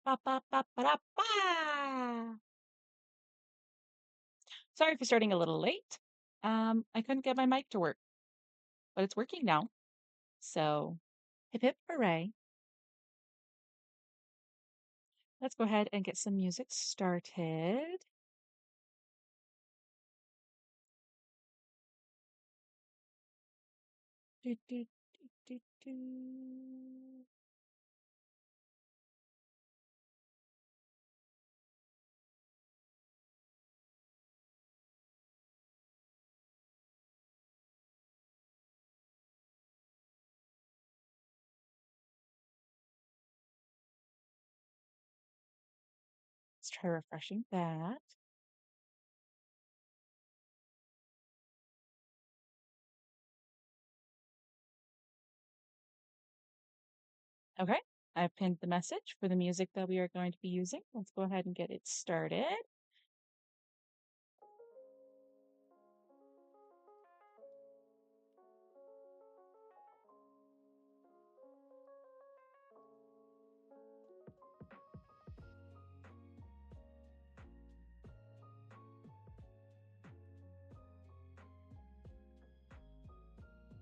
Ba, ba, ba, ba, da, ba. Sorry for starting a little late. I couldn't get my mic to work, but it's working now. So, hip hip hooray. Let's go ahead and get some music started. Do, do, do, do, do. Let's try refreshing that. Okay, I've pinned the message for the music that we are going to be using. Let's go ahead and get it started.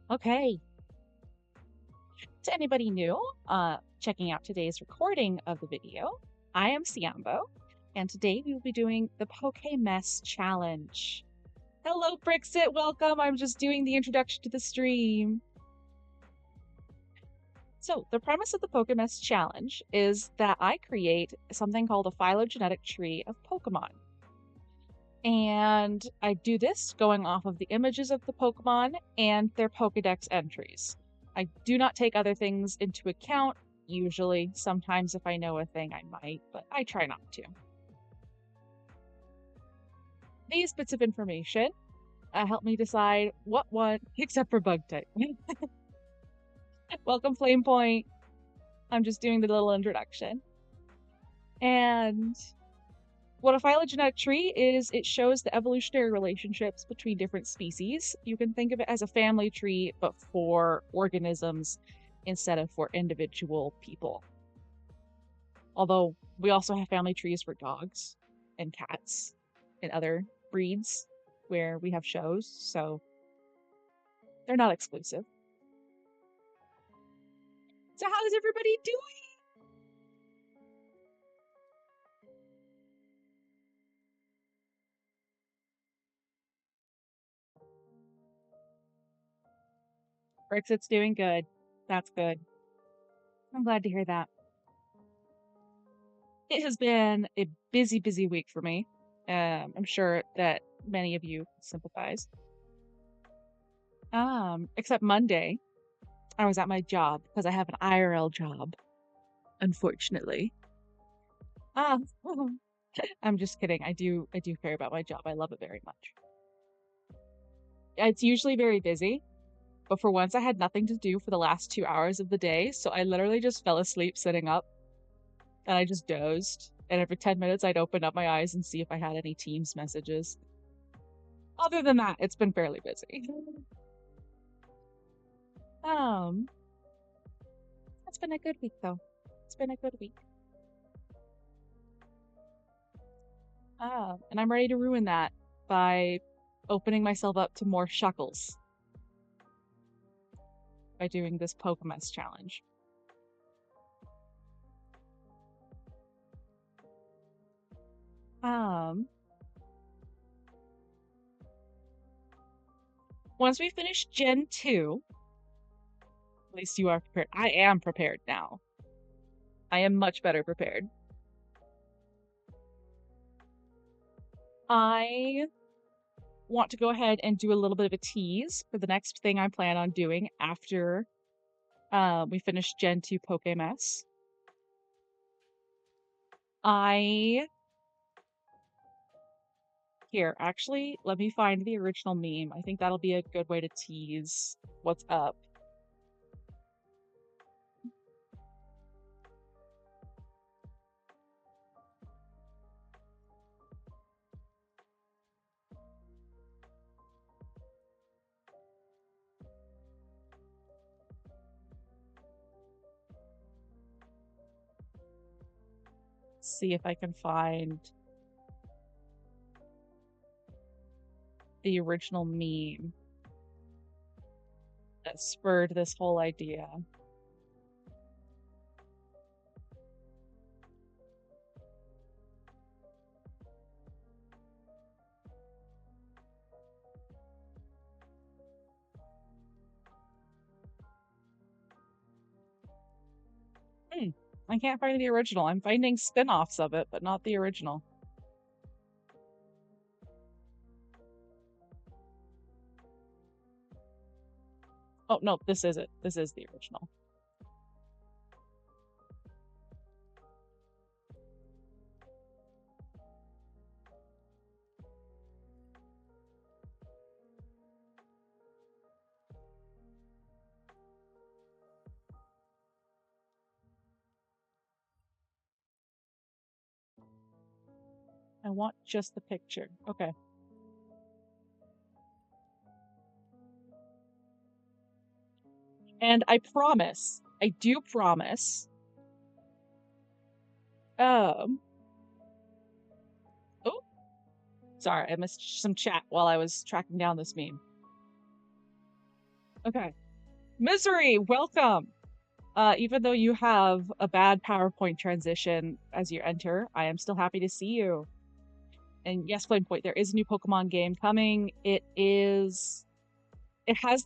Okay, to anybody new checking out today's recording of the video, I am Siambo, and today we will be doing the Pokemess challenge. Hello, Brixit, welcome. I'm just doing the introduction to the stream. So, the premise of the Pokemess challenge is that I create something called a phylogenetic tree of Pokemon. And I do this going off of the images of the Pokemon and their Pokedex entries. I do not take other things into account, usually. Sometimes if I know a thing, I might, but I try not to. These bits of information help me decide what one, except for bug type. Welcome, Flame Point. I'm just doing the little introduction. And what a phylogenetic tree is, it shows the evolutionary relationships between different species. You can think of it as a family tree, but for organisms instead of for individual people. Although we also have family trees for dogs and cats and other breeds where we have shows, so they're not exclusive. So how is everybody doing? Brexit's doing good. That's good. I'm glad to hear that. It has been a busy, busy week for me. I'm sure that many of you sympathize. Except Monday, I was at my job because I have an IRL job, unfortunately. Ah, I'm just kidding. I do care about my job. I love it very much. It's usually very busy, but for once I had nothing to do for the last 2 hours of the day, so I literally just fell asleep sitting up, and I just dozed. And every 10 minutes, I'd open up my eyes and see if I had any Teams messages. Other than that, it's been fairly busy. It's been a good week though. It's been a good week. And I'm ready to ruin that by opening myself up to more shuckles by doing this Pokemess challenge. Once we finish Gen 2, at least you are prepared. I am prepared now. I am much better prepared. I want to go ahead and do a little bit of a tease for the next thing I plan on doing after we finish Gen 2 Pokemess. Here, actually, let me find the original meme. I think that'll be a good way to tease what's up. see if I can find the original meme that spurred this whole idea. I can't find the original. I'm finding spin-offs of it, but not the original. Oh, no, this is it. This is the original. I want just the picture. Okay. And I promise, I do promise, oh, sorry, I missed some chat while I was tracking down this meme. Okay. Misery, welcome! Even though you have a bad PowerPoint transition as you enter, I am still happy to see you. And yes, Flame Point, there is a new Pokemon game coming. It has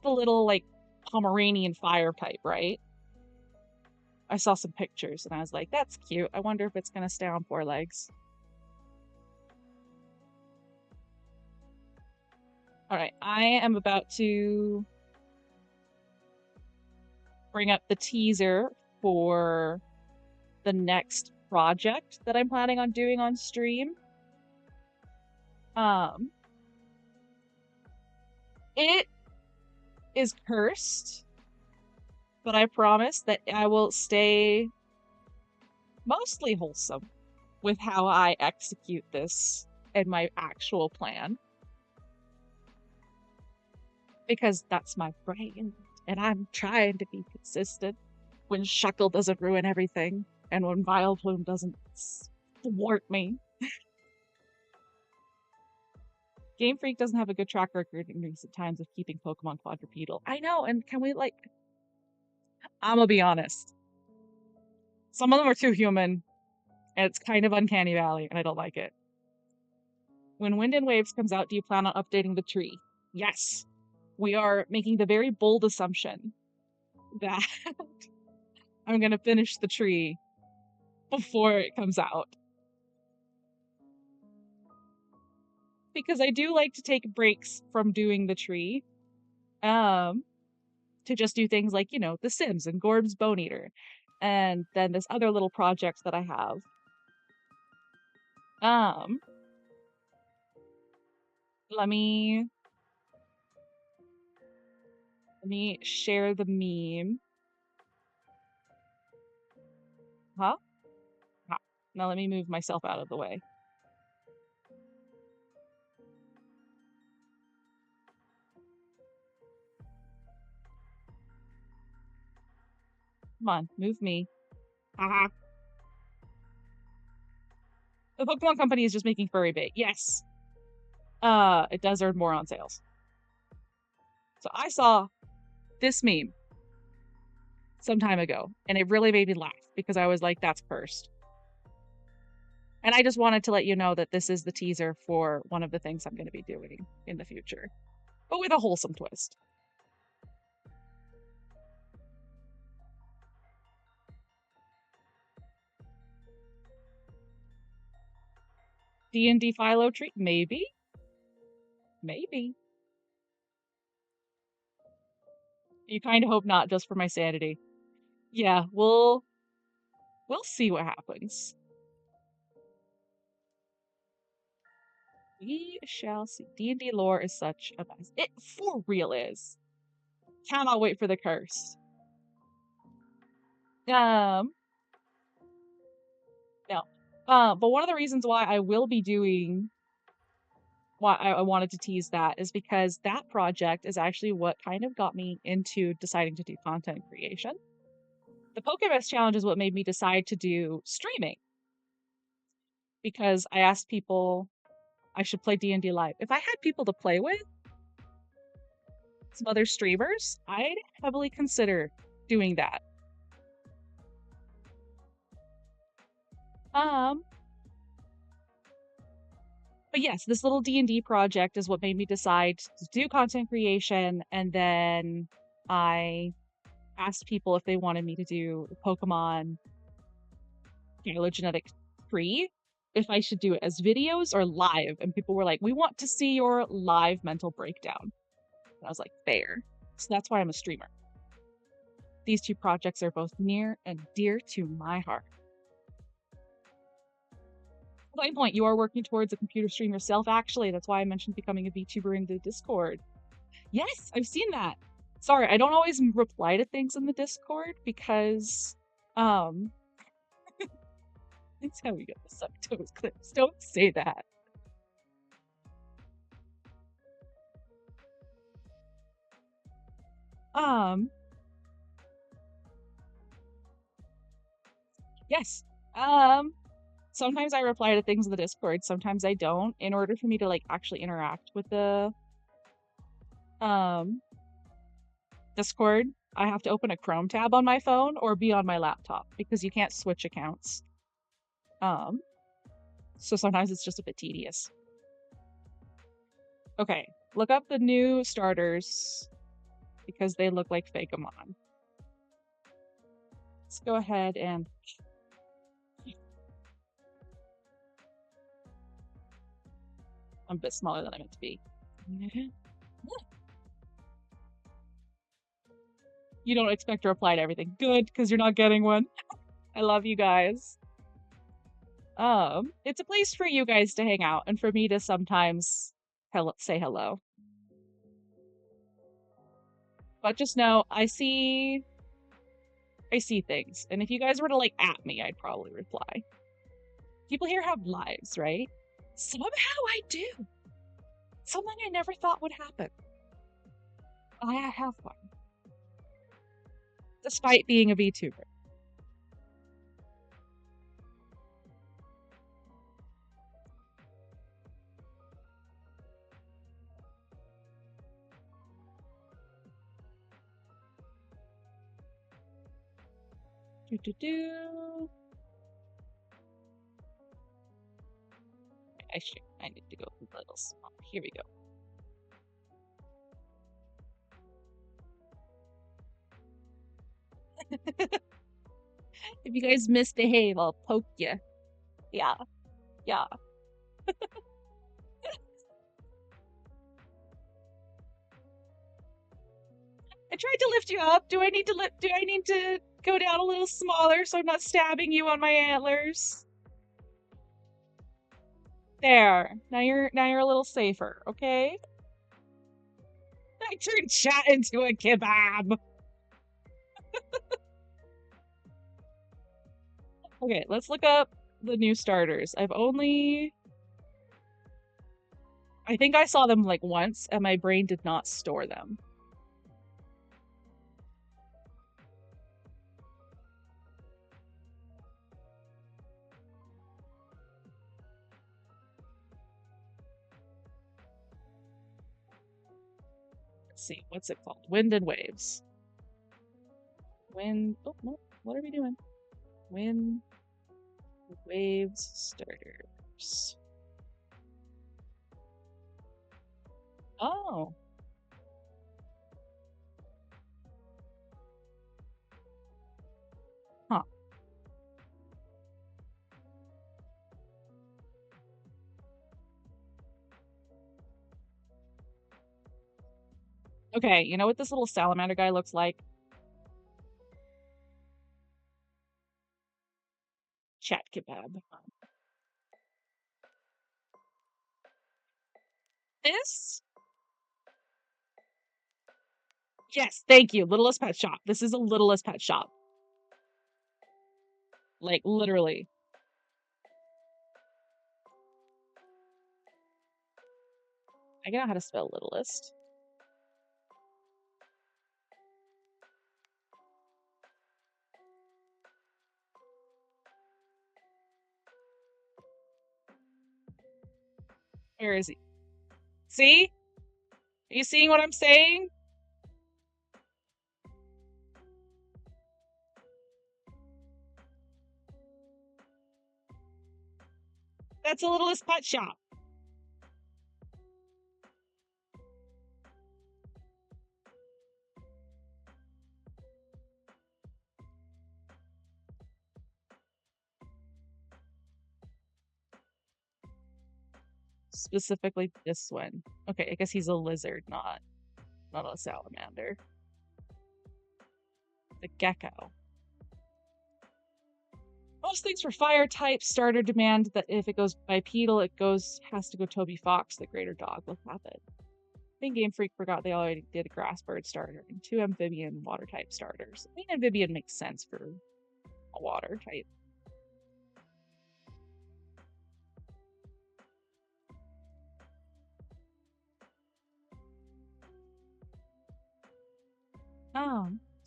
the little, like, Pomeranian fire type, right? I saw some pictures and I was like, that's cute. I wonder if it's gonna stay on 4 legs. Alright, I am about to bring up the teaser for the next project that I'm planning on doing on stream. It is cursed, but I promise that I will stay mostly wholesome with how I execute this and my actual plan. Because that's my brain, and I'm trying to be consistent when Shuckle doesn't ruin everything, and when Vileplume doesn't thwart me. Game Freak doesn't have a good track record in recent times of keeping Pokemon quadrupedal. I know, and can we, like... I'm gonna be honest. Some of them are too human, and it's kind of Uncanny Valley, and I don't like it. When Wind and Waves comes out, do you plan on updating the tree? Yes. We are making the very bold assumption that I'm gonna finish the tree before it comes out. Because I do like to take breaks from doing the tree. To just do things like, you know, The Sims and Gorb's Bone Eater. And then this other little project that I have. Let me share the meme. Huh? Now let me move myself out of the way. Come on, move me. Haha. The Pokemon Company is just making furry bait. Yes. It does earn more on sales. So I saw this meme some time ago, and it really made me laugh because I was like, that's cursed. And I just wanted to let you know that this is the teaser for one of the things I'm going to be doing in the future, but with a wholesome twist. D&D Philo treat? Maybe? Maybe. You kind of hope not, just for my sanity. Yeah, we'll see what happens. We shall see. D&D lore is such a mess. It for real is. Cannot wait for the curse. No. But one of the reasons why I will be doing why I wanted to tease that is because that project is actually what kind of got me into deciding to do content creation. The Pokemess challenge is what made me decide to do streaming. because I asked people I should play D&D live. If I had people to play with, some other streamers, I'd heavily consider doing that. But yes, this little D&D project is what made me decide to do content creation, and then I asked people if they wanted me to do Pokemon Phylogenetic Tree, if I should do it as videos or live, and people were like, "We want to see your live mental breakdown." And I was like, "Fair." So that's why I'm a streamer. These two projects are both near and dear to my heart. Side point, you are working towards a computer stream yourself, actually. That's why I mentioned becoming a VTuber in the Discord. Yes, I've seen that. Sorry, I don't always reply to things in the Discord because, that's how we get the Sucktoes clips. Don't say that. Yes. Sometimes I reply to things in the Discord, sometimes I don't. In order for me to like actually interact with the Discord, I have to open a Chrome tab on my phone or be on my laptop because you can't switch accounts. So sometimes it's just a bit tedious. Okay, look up the new starters because they look like Fakeamon. Let's go ahead and I'm a bit smaller than I meant to be. You don't expect to reply to everything. Good, because you're not getting one. I love you guys. It's a place for you guys to hang out and for me to sometimes say hello. But just know I see things, and if you guys were to like at me, I'd probably reply. People here have lives, right? Somehow I do. Something I never thought would happen. I have one. Despite being a VTuber. I need to go a little small. Here we go. If you guys misbehave, I'll poke you. Yeah. Yeah. I tried to lift you up. Do I need to go down a little smaller so I'm not stabbing you on my antlers? There. Now you're a little safer, okay? I turned chat into a kebab. Okay, let's look up the new starters. I think I saw them like once and my brain did not store them. Let's see, what's it called? Wind and Waves. Oh no, what are we doing? Wind Waves starters. Oh. Huh. Okay, you know what this little salamander guy looks like? Chat kebab. This? Yes, thank you. Littlest Pet Shop. This is a Littlest Pet Shop. Like, literally. I don't know how to spell Littlest. Where is he? See? Are you seeing what I'm saying? That's a Littlest Pet Shop. Specifically this one. Okay, I guess he's a lizard, not a salamander. The gecko. Most things for fire type starter demand that if it goes bipedal, has to go Toby Fox, the greater dog will have it. I think Game Freak forgot they already did a grass bird starter and 2 amphibian water type starters. I mean, amphibian makes sense for a water type.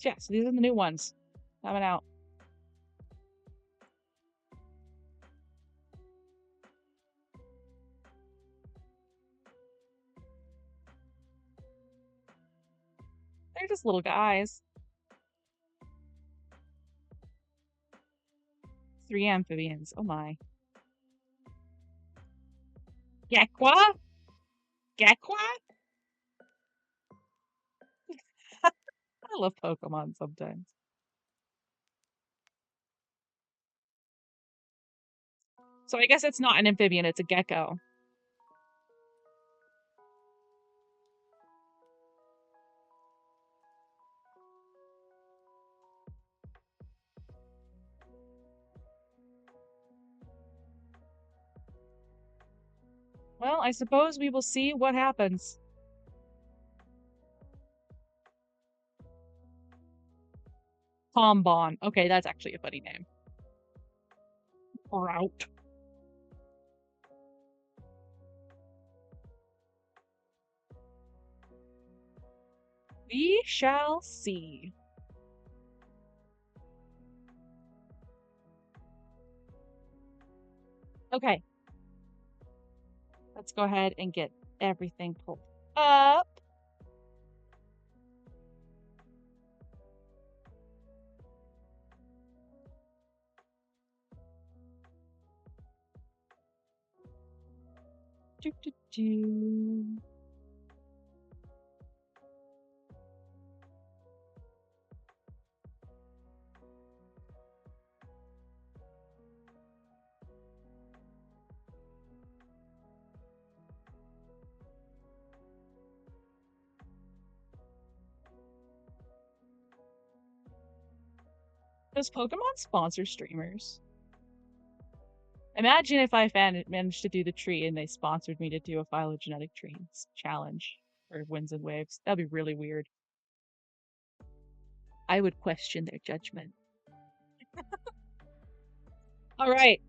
Yeah, so these are the new ones coming out. They're just little guys. 3 amphibians. Oh my. Gekwa? Gekwa? I love Pokemon sometimes. So I guess it's not an amphibian, it's a gecko. Well, I suppose we will see what happens. Tombon. Okay, that's actually a funny name. Route. We shall see. Okay. Let's go ahead and get everything pulled up. Does Pokemon sponsor streamers? Imagine if I managed to do the tree and they sponsored me to do a phylogenetic tree challenge or Winds and Waves. That'd be really weird. I would question their judgment. All right.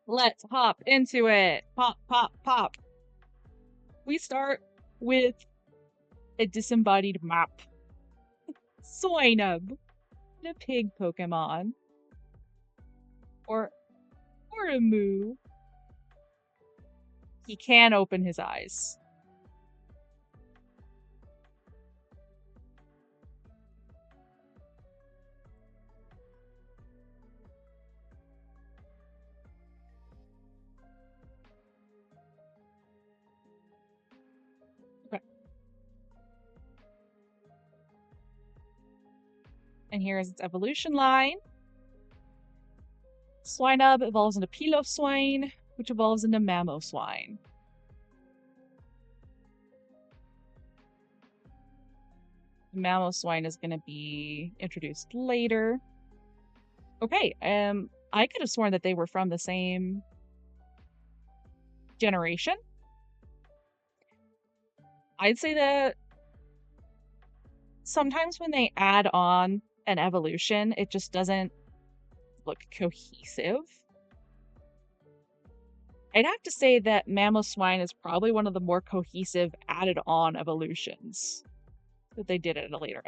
Let's hop into it. Pop, pop, pop. We start with a disembodied map. Swinub, the pig Pokemon. Or a moo. He can open his eyes. Okay. And here is its evolution line. Swinub evolves into Piloswine, which evolves into Mamoswine. Mamoswine is going to be introduced later. Okay, I could have sworn that they were from the same generation. I'd say that sometimes when they add on an evolution, it just doesn't look cohesive. I'd have to say that Mamoswine is probably one of the more cohesive added on evolutions that they did in a later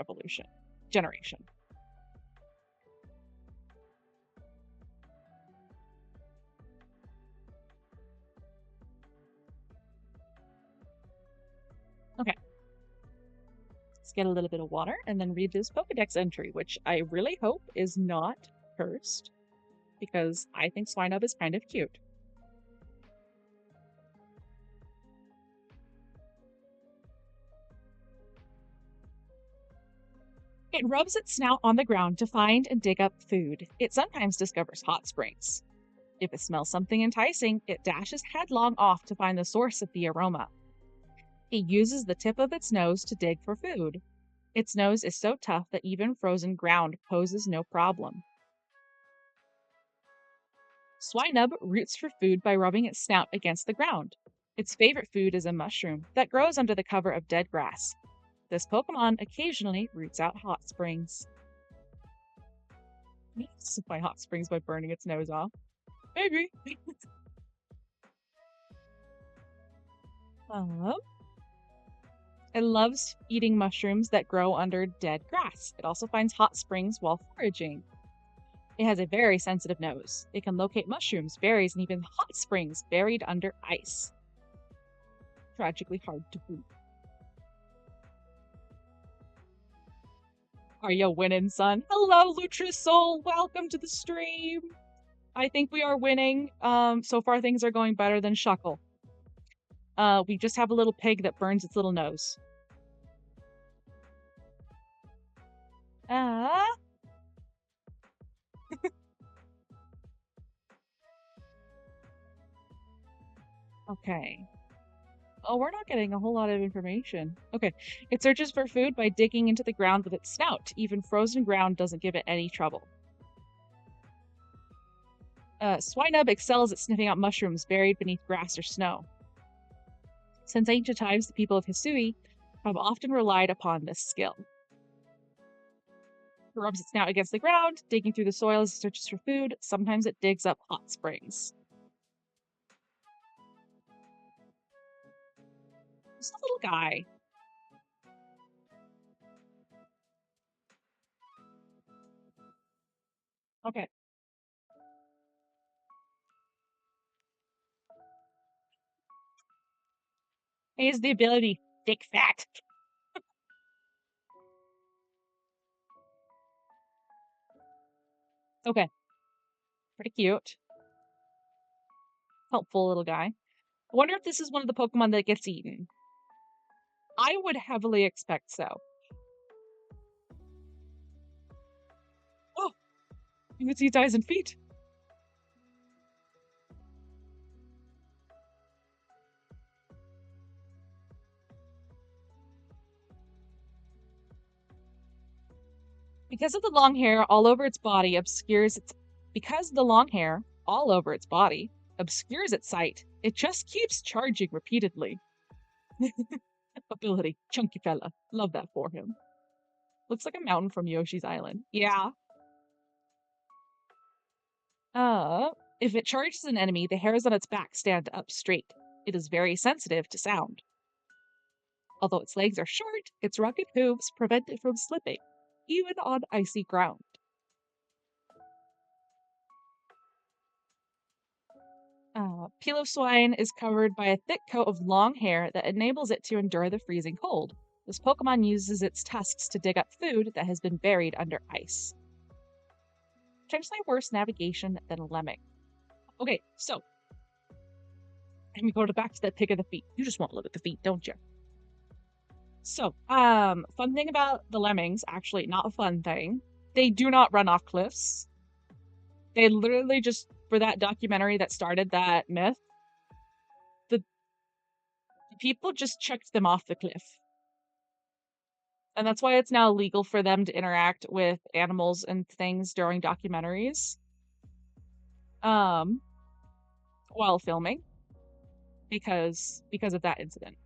generation. get a little bit of water and then read this Pokedex entry, which I really hope is not cursed, because I think Swinub is kind of cute. It rubs its snout on the ground to find and dig up food. It sometimes discovers hot springs. If it smells something enticing, it dashes headlong off to find the source of the aroma. It uses the tip of its nose to dig for food. Its nose is so tough that even frozen ground poses no problem. Swinub roots for food by rubbing its snout against the ground. Its favorite food is a mushroom that grows under the cover of dead grass. This Pokemon occasionally roots out hot springs. It supply hot springs by burning its nose off. Maybe. It loves eating mushrooms that grow under dead grass. It also finds hot springs while foraging. It has a very sensitive nose. It can locate mushrooms, berries, and even hot springs buried under ice. Tragically hard to boot. Are you winning, son? Hello, Lutrasoul! Welcome to the stream! I think we are winning. So far things are going better than Shuckle. We just have a little pig that burns its little nose. Okay. Oh, we're not getting a whole lot of information. Okay. It searches for food by digging into the ground with its snout. Even frozen ground doesn't give it any trouble. Swinub excels at sniffing out mushrooms buried beneath grass or snow. Since ancient times, the people of Hisui have often relied upon this skill. It rubs its snout against the ground, digging through the soil as it searches for food. Sometimes it digs up hot springs. Just a little guy. Okay. He has the ability, thick fat. Okay. Pretty cute. Helpful little guy. I wonder if this is one of the Pokemon that gets eaten. I would heavily expect so. Oh! You can see its eyes and feet. Because of the long hair all over its body obscures its sight, it just keeps charging repeatedly. Ability, chunky fella. Love that for him. Looks like a mountain from Yoshi's Island. Yeah. If it charges an enemy, the hairs on its back stand up straight. It is very sensitive to sound. Although its legs are short, its rugged hooves prevent it from slipping, even on icy ground. Piloswine is covered by a thick coat of long hair that enables it to endure the freezing cold. This Pokemon uses its tusks to dig up food that has been buried under ice. Potentially worse navigation than a lemming. Okay, so let me go back to that pic of the feet. You just want to look at the feet, don't you? So, fun thing about the lemmings, actually not a fun thing, they do not run off cliffs. They literally just, for that documentary that started that myth, the people just chucked them off the cliff. And that's why it's now illegal for them to interact with animals and things during documentaries. While filming. Because of that incident.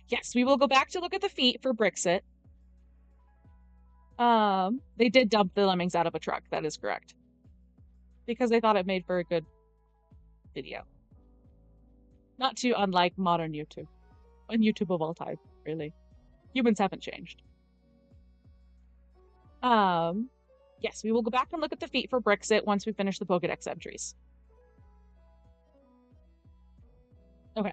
Yes, we will go back to look at the feet for Brixit. They did dump the lemmings out of a truck, that is correct. Because they thought it made for a good video. Not too unlike modern YouTube. And YouTube of all time, really. Humans haven't changed. Yes, we will go back and look at the feet for Brixit once we finish the Pokedex entries. Okay.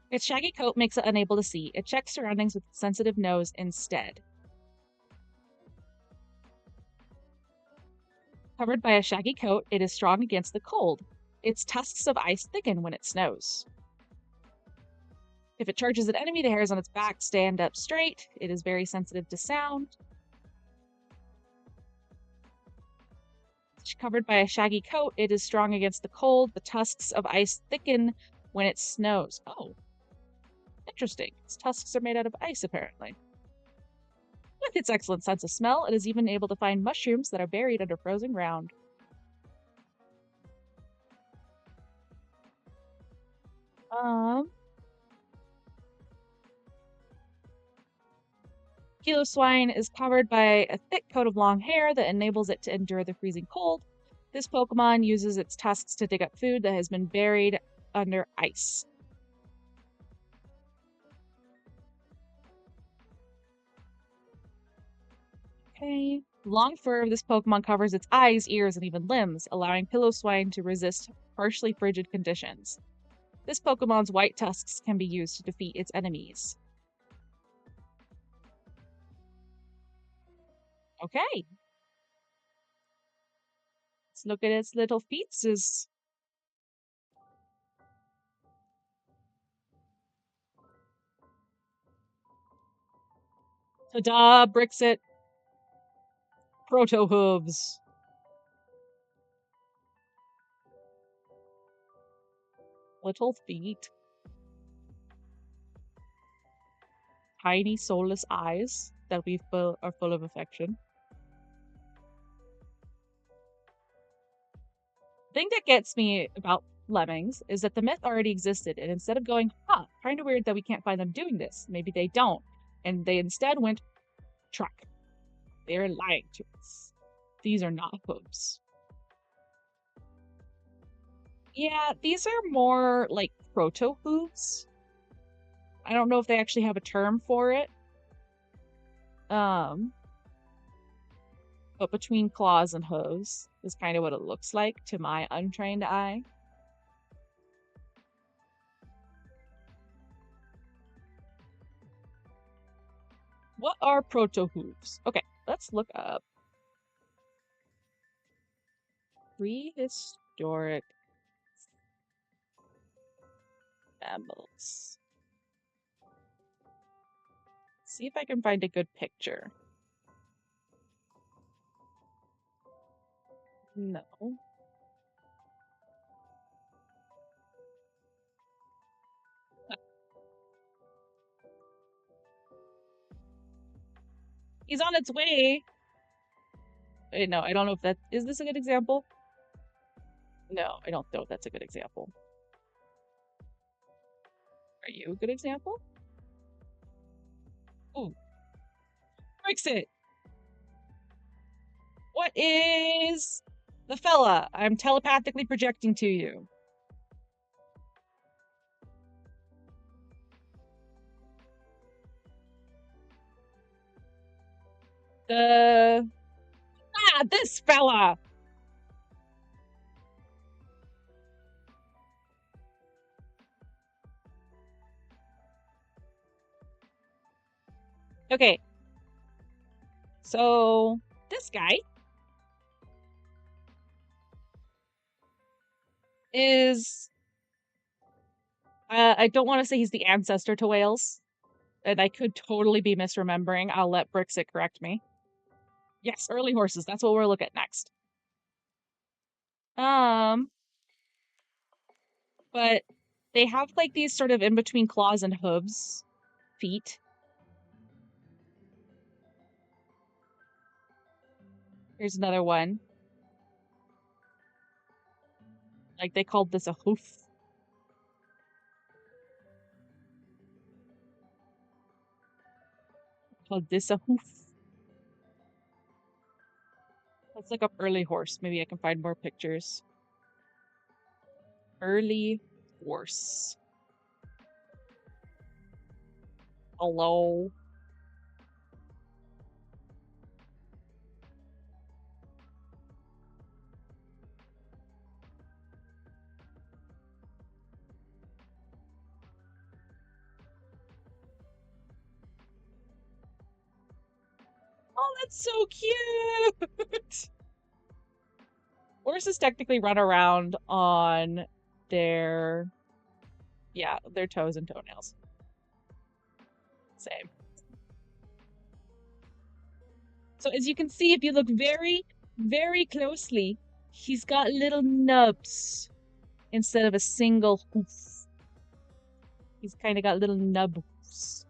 Its shaggy coat makes it unable to see. It checks surroundings with its sensitive nose instead. Covered by a shaggy coat, it is strong against the cold. Its tusks of ice thicken when it snows. If it charges an enemy, the hairs on its back stand up straight. It is very sensitive to sound. Covered by a shaggy coat, it is strong against the cold. The tusks of ice thicken when it snows. Oh, interesting. Its tusks are made out of ice, apparently. With its excellent sense of smell, it is even able to find mushrooms that are buried under frozen ground. Swine is covered by a thick coat of long hair that enables it to endure the freezing cold. This Pokemon uses its tusks to dig up food that has been buried under ice. Okay. Long fur of this Pokemon covers its eyes, ears, and even limbs, allowing Swine to resist harshly frigid conditions. This Pokemon's white tusks can be used to defeat its enemies. Okay. Let's look at its little feetses. Ta-da, Brixit. Proto hooves. Little feet. Tiny, soulless eyes that are full of affection. The thing that gets me about lemmings is that the myth already existed, and instead of going, kind of weird that we can't find them doing this, maybe they don't, and they instead went, truck. They're lying to us. These are not hooves. Yeah, these are more like proto hooves. I don't know if they actually have a term for it. But between claws and hooves is kind of what it looks like to my untrained eye. What are proto hooves? Okay, let's look up prehistoric mammals. See if I can find a good picture. No. He's on its way. Wait, no, I don't know if that is this a good example? No, I don't know if that's a good example. Are you a good example? Ooh. Fix it. What is the fella I'm telepathically projecting to you? This fella! Okay. So, this guy is... I don't want to say he's the ancestor to whales, and I could totally be misremembering. I'll let Brixit correct me. Yes, early horses. That's what we'll look at next. But they have like these sort of in between claws and hooves feet. Here's another one. Like they called this a hoof. Called this a hoof. Let's look up early horse. Maybe I can find more pictures. Early horse. Hello. that's so cute! Horses technically run around on their toes and toenails. Same. So as you can see, if you look very, very closely, he's got little nubs instead of a single hoof. He's kind of got little nubs.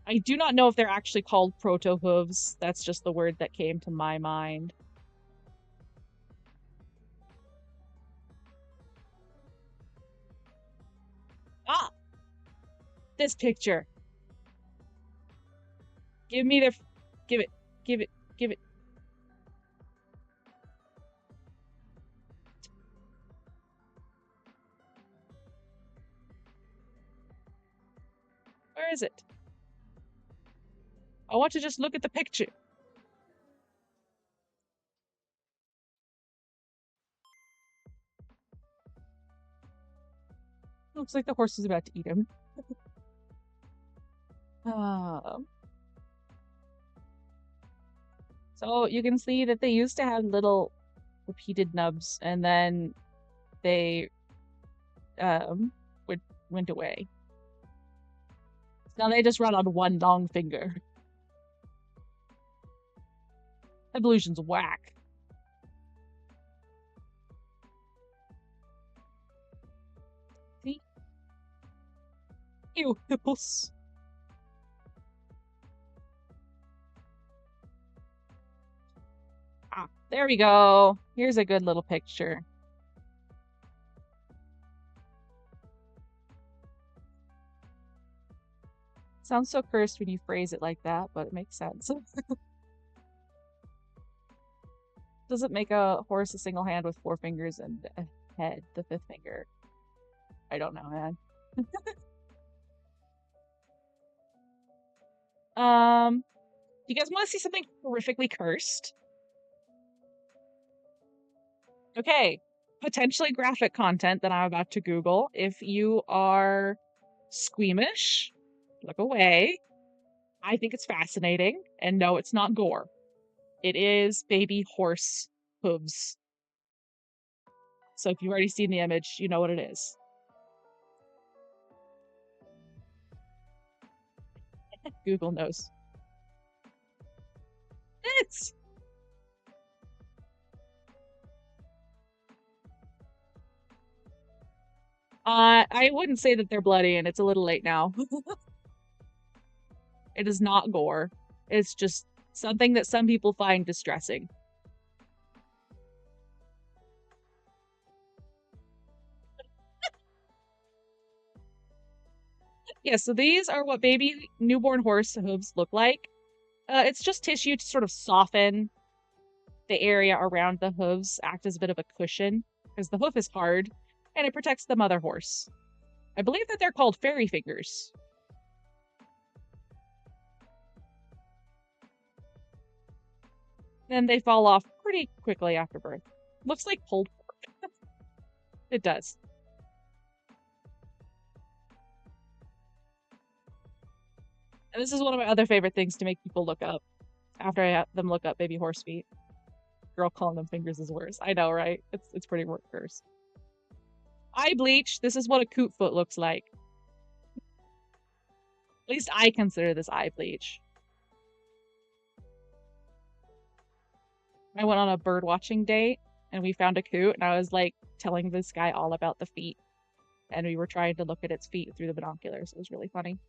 I do not know if they're actually called proto-hooves. That's just the word that came to my mind. Ah! This picture. Give me the... Give it. Give it. Give it. Where is it? I want to just look at the picture. Looks like the horse is about to eat him. So you can see that they used to have little repeated nubs, and then they went away. Now they just run on one long finger. Evolution's whack. See? Ew, hippos. Ah, there we go. Here's a good little picture. Sounds so cursed when you phrase it like that, but it makes sense. Doesn't make a horse a single hand with 4 fingers and a head, the 5th finger. I don't know, man. You guys want to see something horrifically cursed? Okay, potentially graphic content that I'm about to Google. If you are squeamish, look away. I think it's fascinating, and no, it's not gore. It is baby horse hooves. So if you've already seen the image, you know what it is. Google knows. It's... I wouldn't say that they're bloody, and it's a little late now. It is not gore. It's just something that some people find distressing. Yeah, so these are what baby newborn horse hooves look like. It's just tissue to sort of soften the area around the hooves, act as a bit of a cushion, because the hoof is hard, and it protects the mother horse. I believe that they're called fairy fingers. Then they fall off pretty quickly after birth. Looks like pulled pork. It does. And this is one of my other favorite things to make people look up after I have them look up baby horse feet. Girl calling them fingers is worse. I know, right? It's pretty worse. Eye bleach. This is what a coot foot looks like. At least I consider this eye bleach. I went on a bird watching date and we found a coot, and I was like telling this guy all about the feet. And we were trying to look at its feet through the binoculars. It was really funny.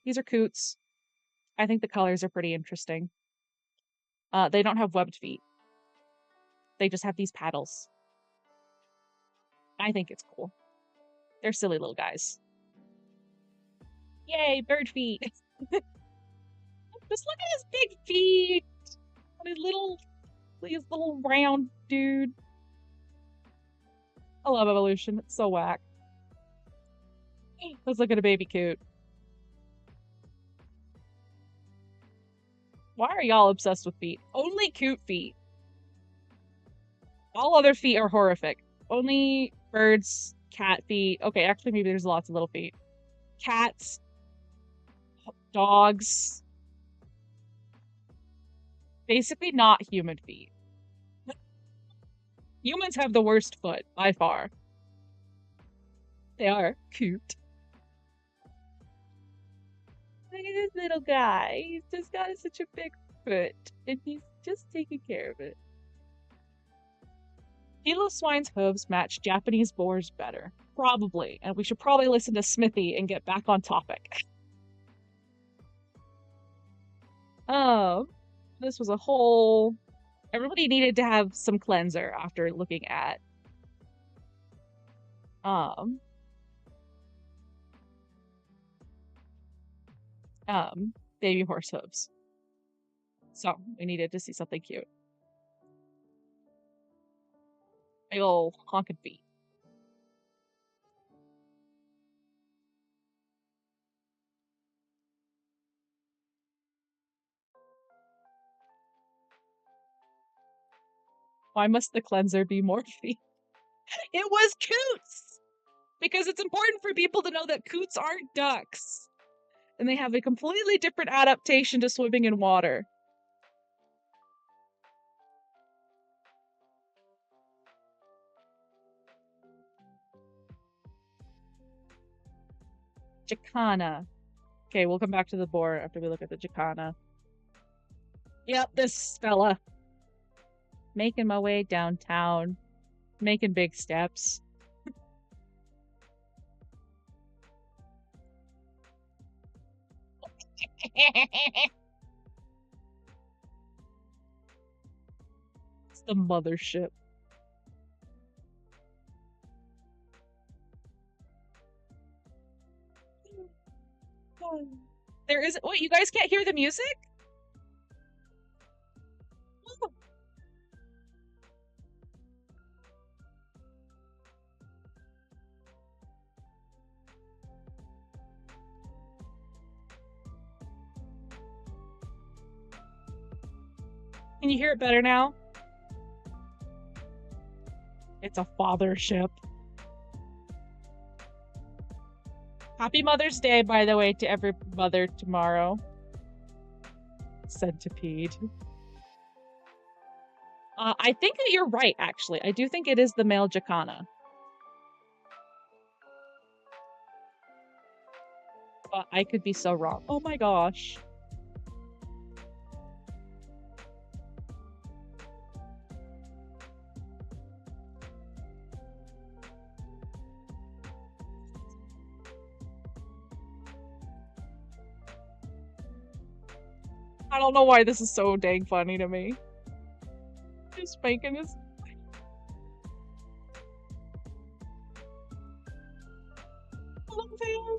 These are coots. I think the colors are pretty interesting. They don't have webbed feet. They just have these paddles. I think it's cool. They're silly little guys. Yay, bird feet! Just look at his big feet! His little round dude. I love evolution. It's so whack. Let's look at a baby coot. Why are y'all obsessed with feet? Only coot feet. All other feet are horrific. Only birds, cat feet. Okay, actually maybe there's lots of little feet. Cats, dogs. Basically not human feet. Humans have the worst foot, by far. They are cute. Look at this little guy. He's just got such a big foot, and he's just taking care of it. Phyloswine's hooves match Japanese boars better. Probably. And we should probably listen to Smithy and get back on topic. This was a whole... Everybody needed to have some cleanser after looking at baby horse hooves. So we needed to see something cute. Big ol' honking feet. Why must the cleanser be Morphe? It was coots! Because it's important for people to know that coots aren't ducks. And they have a completely different adaptation to swimming in water. Jacana. Okay, we'll come back to the boar after we look at the Jacana. Yep, this fella. Making my way downtown. Making big steps. It's the mothership. There is... Wait, you guys can't hear the music? Oh. Can you hear it better now? It's a fathership. Happy Mother's Day, by the way, to every mother tomorrow. Centipede. I think that you're right, actually. I do think it is the male Jacana. But I could be so wrong. Oh my gosh. I don't know why this is so dang funny to me. Just making his... I love him.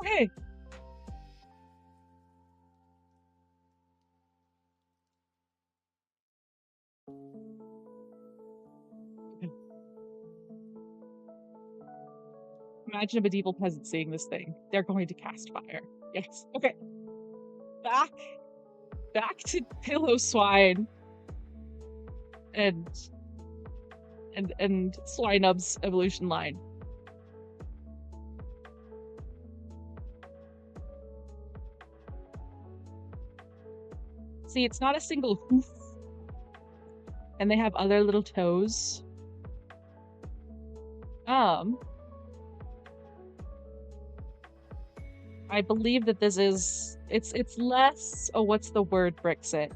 Okay. Imagine a medieval peasant seeing this thing. They're going to cast fire. Yes. Okay. Back to Pillowswine and Swinub's evolution line. See, it's not a single hoof. And they have other little toes. I believe that this is... It's less... Oh, what's the word, Brixit?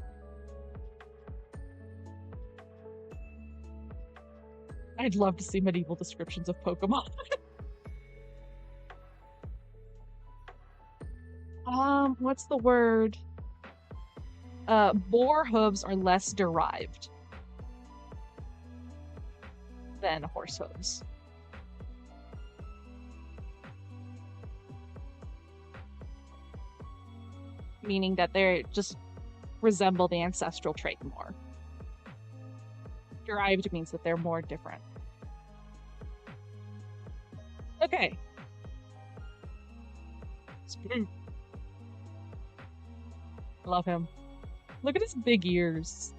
I'd love to see medieval descriptions of Pokemon. What's the word? Boar hooves are less derived than horse hooves. Meaning that they just resemble the ancestral trait more. Derived means that they're more different. Okay. Love him. Look at his big ears.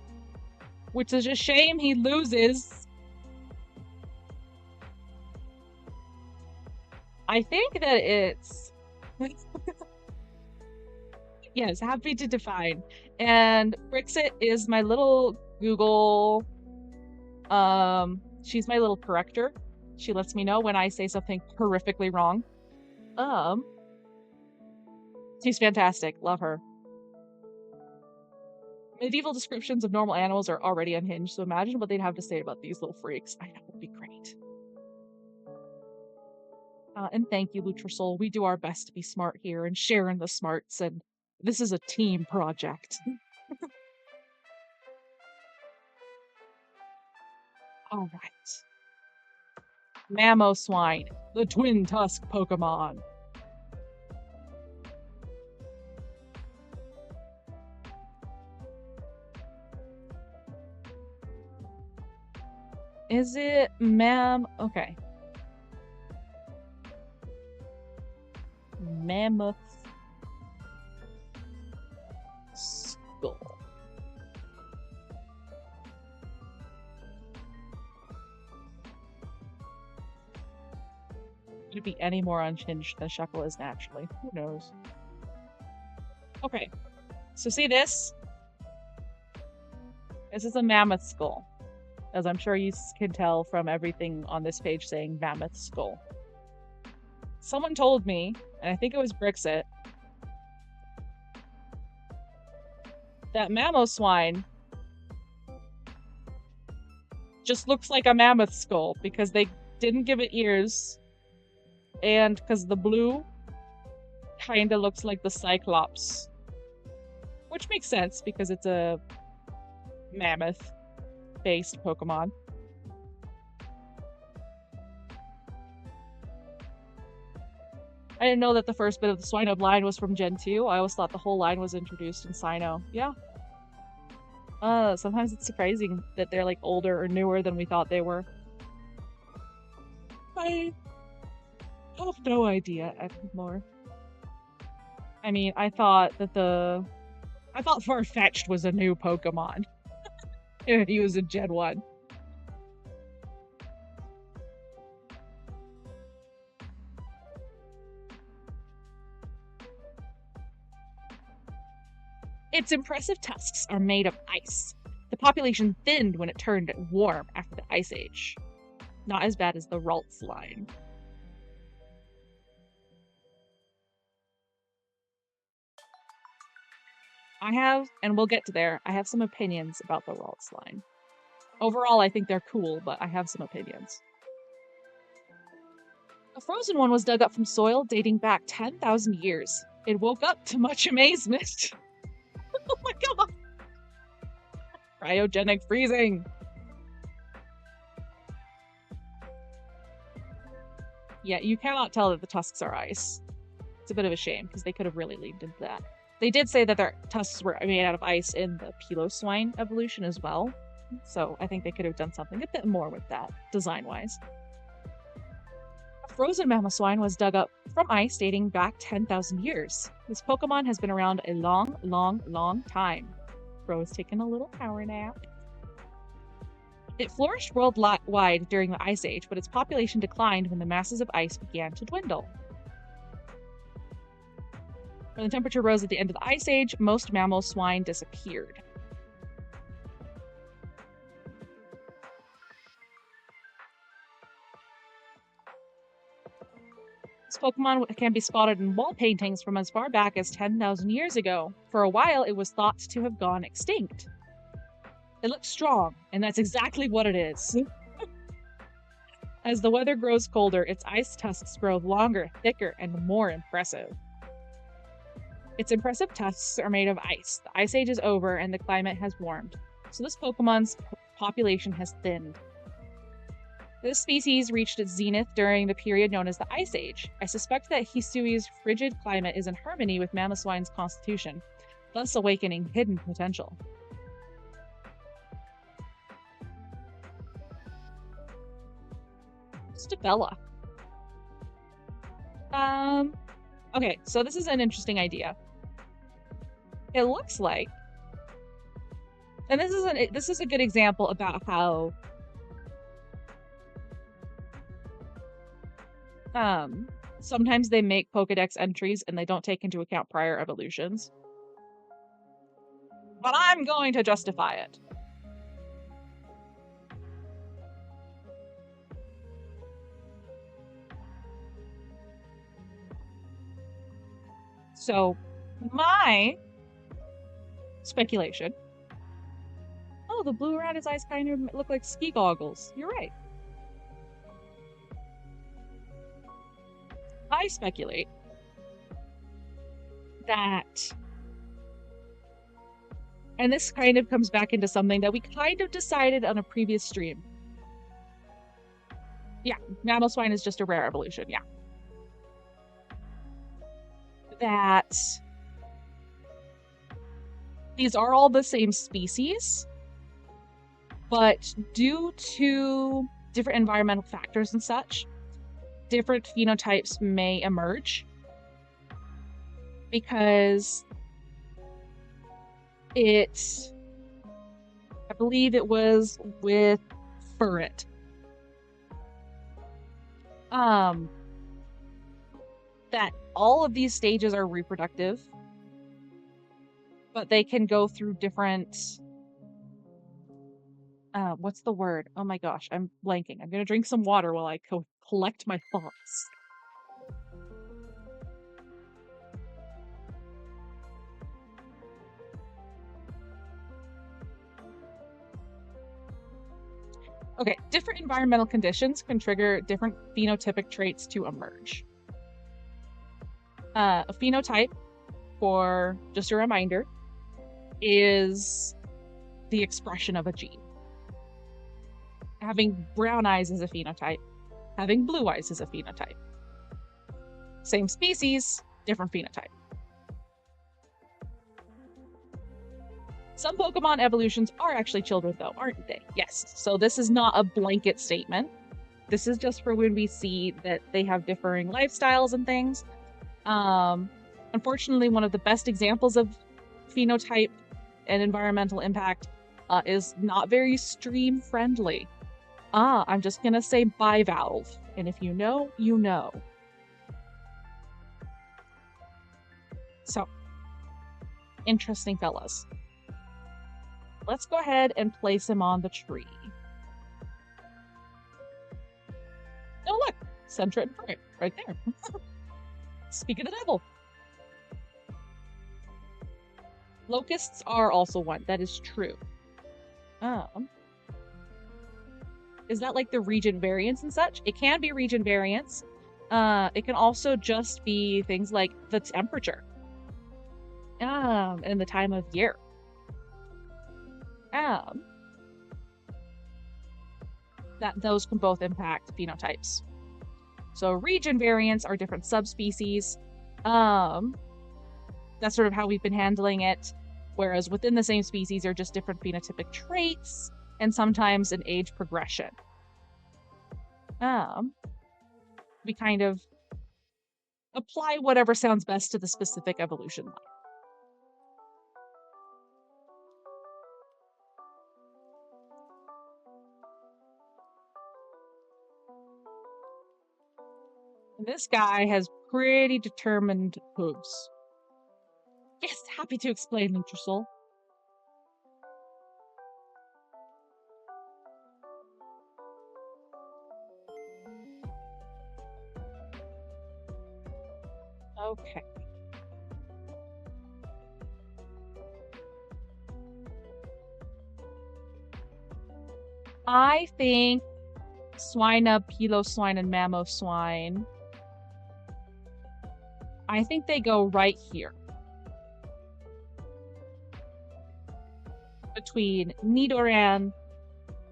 Which is a shame he loses. I think that it's... Yes, happy to define. And Brixit is my little Google, she's my little corrector. She lets me know when I say something horrifically wrong. She's fantastic. Love her. Medieval descriptions of normal animals are already unhinged, so imagine what they'd have to say about these little freaks. I know, it would be great. And thank you, Lutrasoul. We do our best to be smart here and share in the smarts, and this is a team project. All right. Mamoswine, the twin tusk Pokemon. Is it Okay. Mammoth skull. Could it be any more unhinged than Shuckle is naturally? Who knows? Okay. So see this? This is a mammoth skull. As I'm sure you can tell from everything on this page saying mammoth skull. Someone told me, and I think it was Brixit, that Mamoswine just looks like a mammoth skull because they didn't give it ears, and because the blue kinda looks like the Cyclops. Which makes sense because it's a mammoth-based Pokemon. I didn't know that the first bit of the Swinub line was from Gen 2. I always thought the whole line was introduced in Sinnoh. Yeah. Sometimes it's surprising that they're like older or newer than we thought they were. I have no idea anymore. I mean, I thought Farfetch'd was a new Pokemon. He was in Gen 1. Its impressive tusks are made of ice. The population thinned when it turned warm after the Ice Age. Not as bad as the Ralts line. I have, and we'll get to there, I have some opinions about the Ralts line. Overall, I think they're cool, but I have some opinions. A frozen one was dug up from soil dating back 10,000 years. It woke up to much amazement. Oh my god! Cryogenic freezing! Yeah, you cannot tell that the tusks are ice. It's a bit of a shame, because they could have really leaned into that. They did say that their tusks were made out of ice in the Piloswine evolution as well, so I think they could have done something a bit more with that, design-wise. A frozen Mamoswine was dug up from ice dating back 10,000 years. This Pokemon has been around a long, long, long time. Bro's taking a little power nap. It flourished worldwide during the Ice Age, but its population declined when the masses of ice began to dwindle. When the temperature rose at the end of the Ice Age, most Mamoswine disappeared. This Pokemon can be spotted in wall paintings from as far back as 10,000 years ago. For a while, it was thought to have gone extinct. It looks strong, and that's exactly what it is. As the weather grows colder, its ice tusks grow longer, thicker, and more impressive. Its impressive tusks are made of ice. The Ice Age is over, and the climate has warmed. So this Pokemon's population has thinned. This species reached its zenith during the period known as the Ice Age. I suspect that Hisui's frigid climate is in harmony with Mamoswine's constitution, thus awakening hidden potential. Stabella. Okay, so this is an interesting idea. It looks like, and this is a good example about how sometimes they make Pokedex entries and they don't take into account prior evolutions. but I'm going to justify it. So, my speculation. Oh, the blue around his eyes kind of look like ski goggles. You're right. I speculate that, and this kind of comes back into something that we kind of decided on a previous stream. Yeah, Mamoswine is just a rare evolution, yeah. That these are all the same species, but due to different environmental factors and such, different phenotypes may emerge. Because I believe it was with Furret. That all of these stages are reproductive, but they can go through different, what's the word? Oh my gosh, I'm blanking. I'm gonna drink some water while I collect my thoughts. Okay, different environmental conditions can trigger different phenotypic traits to emerge. A phenotype, for just a reminder, is the expression of a gene. Having brown eyes is a phenotype. Having blue eyes is a phenotype. Same species, different phenotype. Some Pokemon evolutions are actually children, though, aren't they? Yes. So this is not a blanket statement. This is just for when we see that they have differing lifestyles and things. Unfortunately, one of the best examples of phenotype and environmental impact is not very stream friendly. I'm just gonna say bivalve, and if you know, you know. So, interesting fellas. Let's go ahead and place him on the tree. Oh look, Centra and Furret, right there. Speak of the devil. Locusts are also one, that is true. Is that like the region variance and such? It can be region variance. It can also just be things like the temperature. And the time of year. That those can both impact phenotypes. So region variants are different subspecies. That's sort of how we've been handling it. Whereas within the same species are just different phenotypic traits and sometimes an age progression. We kind of apply whatever sounds best to the specific evolution line. This guy has pretty determined hooves. Yes, happy to explain, Nutrisoul. Okay. I think Swinub, Piloswine, and Mamoswine, I think they go right here. Between Nidoran,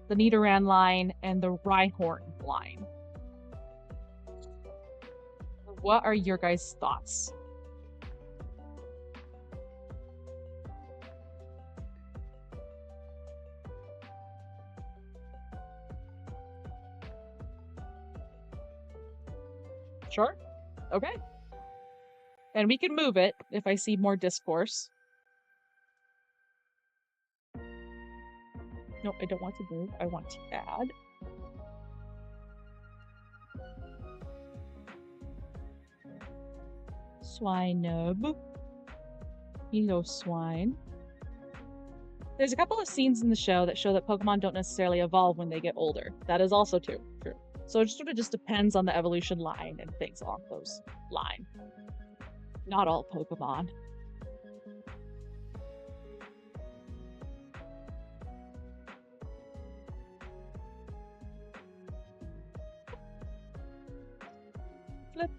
the Nidoran line, and the Rhyhorn line. What are your guys' thoughts? Sure? Okay. And we can move it if I see more discourse. No, I don't want to move. I want to add. Swinub. Piloswine. There's a couple of scenes in the show that show that Pokemon don't necessarily evolve when they get older. That is also true. So it sort of just depends on the evolution line and things along those lines. Not all Pokemon. Flip.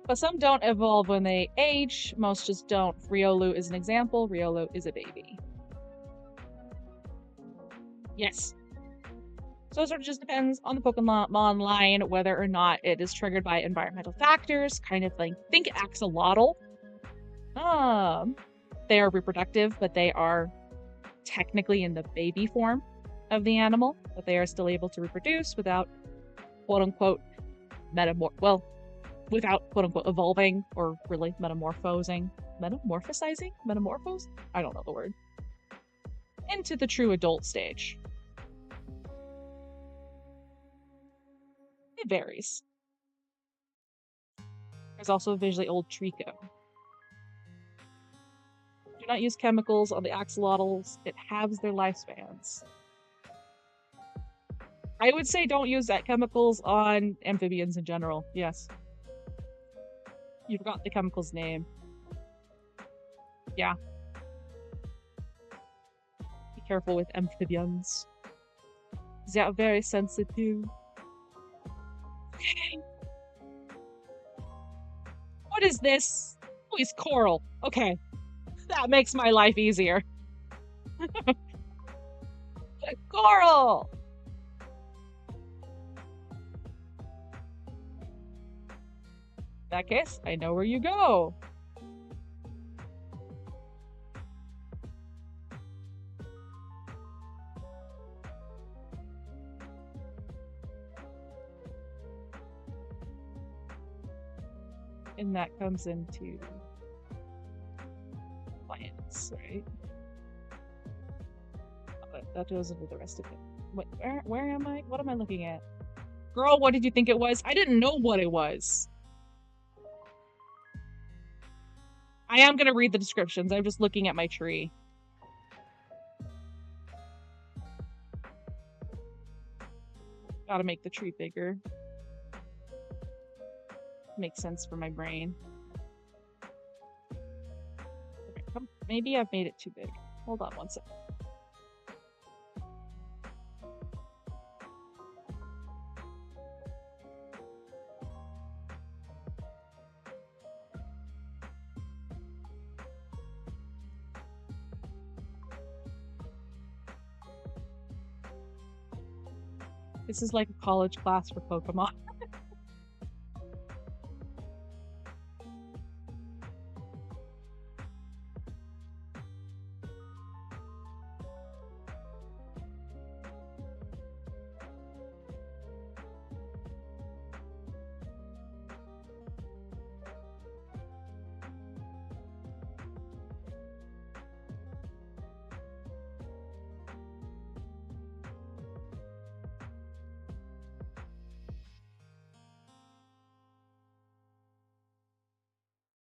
But some don't evolve when they age, most just don't. Riolu is an example. Riolu is a baby. Yes. So it sort of just depends on the Pokemon line whether or not it is triggered by environmental factors, kind of like, think axolotl. They are reproductive, but they are technically in the baby form of the animal, but they are still able to reproduce without quote-unquote without quote-unquote evolving or really metamorphosing? Metamorphose? I don't know the word. Into the true adult stage. It varies. There's also a visually old Trico. Do not use chemicals on the axolotls. It halves their lifespans. I would say don't use chemicals on amphibians in general. Yes. You forgot the chemical's name. Yeah. Be careful with amphibians. They are very sensitive. Okay. What is this? Oh, he's coral. Okay. That makes my life easier. Coral! In that case, I know where you go. And that comes into plants, right? But that goes into the rest of it. Wait, where am I? What am I looking at? Girl, what did you think it was? I didn't know what it was. I am gonna read the descriptions. I'm just looking at my tree. Gotta make the tree bigger. Makes sense for my brain. Okay, maybe I've made it too big. Hold on one second. This is like a college class for Pokemon.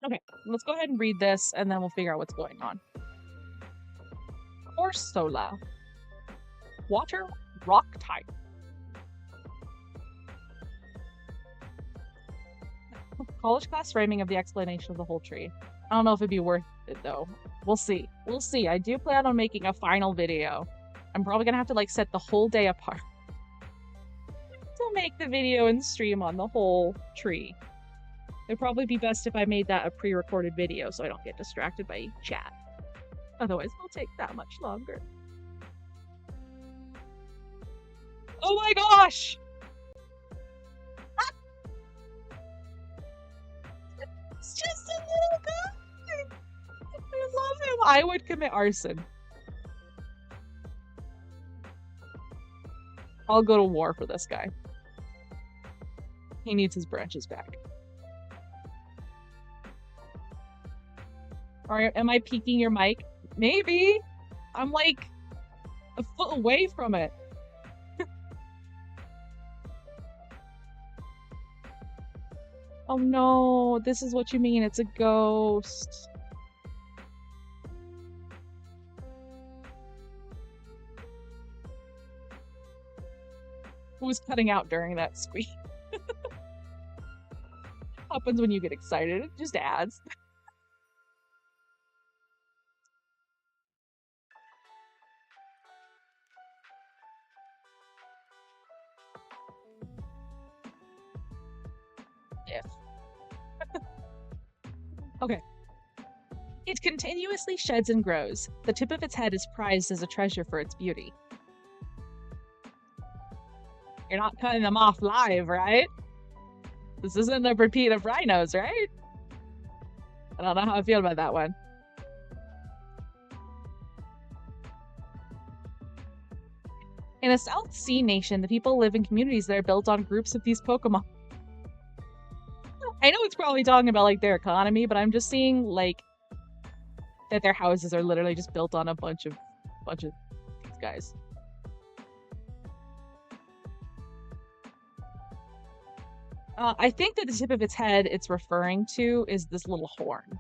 Okay, let's go ahead and read this, and then we'll figure out what's going on. Corsola. Water rock type. College class framing of the explanation of the whole tree. I don't know if it'd be worth it, though. We'll see. We'll see. I do plan on making a final video. I'm probably gonna have to, like, set the whole day apart to make the video and stream on the whole tree. It'd probably be best if I made that a pre-recorded video so I don't get distracted by chat. Otherwise, it'll take that much longer. Oh my gosh! It's just a little guy! I love him! I would commit arson. I'll go to war for this guy. He needs his branches back. Or am I peeking your mic? Maybe. I'm like a foot away from it. Oh no, this is what you mean. It's a ghost. Who was cutting out during that squeak? Happens when you get excited. It just adds. If. Okay. It continuously sheds and grows. The tip of its head is prized as a treasure for its beauty. You're not cutting them off live, right? This isn't a repeat of rhinos, right? I don't know how I feel about that one. In a South Sea nation, the people live in communities that are built on groups of these Pokemon. I know it's probably talking about, like, their economy, but I'm just seeing, like, that their houses are literally just built on a bunch of these guys. I think that the tip of its head it's referring to is this little horn.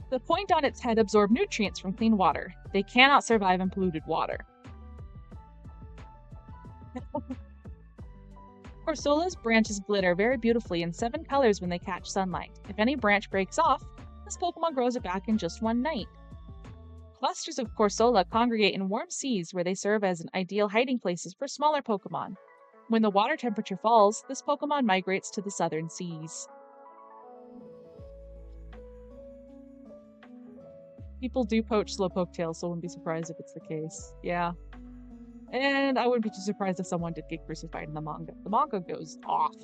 The point on its head absorbs nutrients from clean water. They cannot survive in polluted water. Corsola's branches glitter very beautifully in 7 colors when they catch sunlight. If any branch breaks off, this Pokemon grows it back in just one night. Clusters of Corsola congregate in warm seas where they serve as an ideal hiding places for smaller Pokemon. When the water temperature falls, this Pokemon migrates to the southern seas. People do poach Slowpoke tails, so I wouldn't be surprised if it's the case. Yeah. And I wouldn't be too surprised if someone did get crucified in the manga. The manga goes off.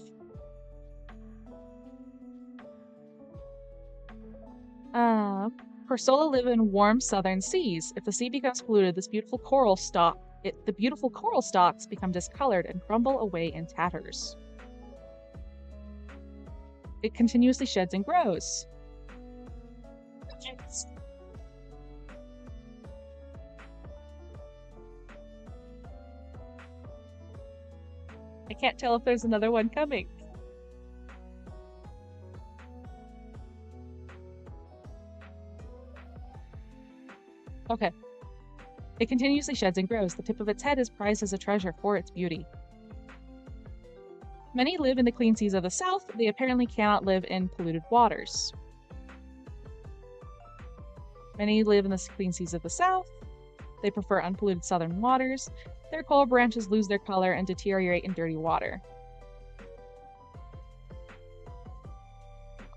Corsola live in warm southern seas. If the sea becomes polluted, the beautiful coral stalks become discolored and crumble away in tatters. It continuously sheds and grows. Yes. I can't tell if there's another one coming. Okay. It continuously sheds and grows. The tip of its head is prized as a treasure for its beauty. Many live in the clean seas of the south. They apparently cannot live in polluted waters. Many live in the clean seas of the south. They prefer unpolluted southern waters. Their coral branches lose their color and deteriorate in dirty water.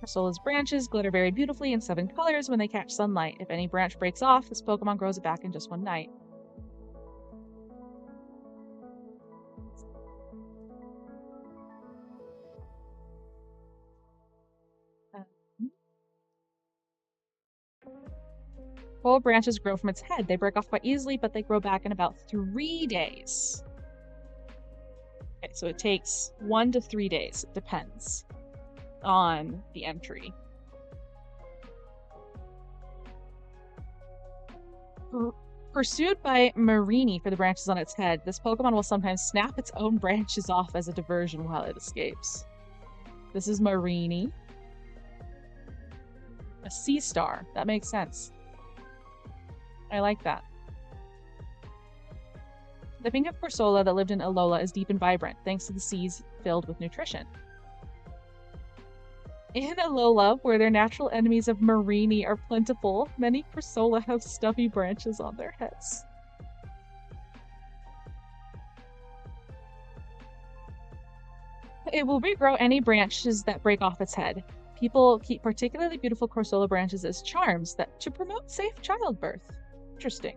Corsola's branches glitter very beautifully in 7 colors when they catch sunlight. If any branch breaks off, this Pokemon grows it back in just one night. Coral branches grow from its head. They break off quite easily, but they grow back in about 3 days. Okay, so it takes 1 to 3 days. It depends on the entry. Pursued by Marini for the branches on its head, this Pokemon will sometimes snap its own branches off as a diversion while it escapes. This is Marini. A sea star. That makes sense. I like that. The pink of Corsola that lived in Alola is deep and vibrant, thanks to the seas filled with nutrition. In Alola, where their natural enemies of Marini are plentiful, many Corsola have stubby branches on their heads. It will regrow any branches that break off its head. People keep particularly beautiful Corsola branches as charms to promote safe childbirth. Interesting.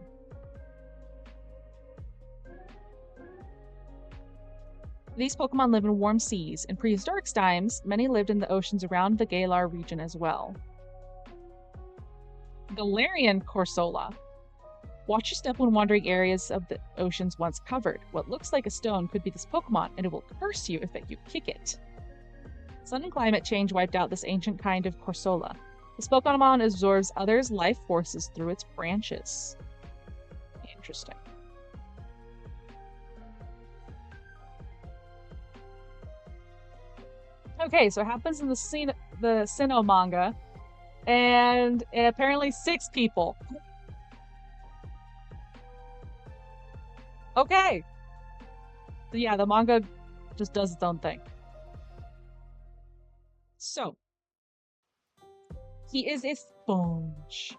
These Pokemon live in warm seas. In prehistoric times, many lived in the oceans around the Galar region as well. Galarian Corsola. Watch your step when wandering areas of the oceans once covered. What looks like a stone could be this Pokemon, and it will curse you if you kick it. Sun and climate change wiped out this ancient kind of Corsola. This Pokemon absorbs others' life forces through its branches. Interesting. Okay, so it happens in the Sinnoh manga, and apparently 6 people. Okay. So yeah, the manga just does its own thing. So, he is a sponge.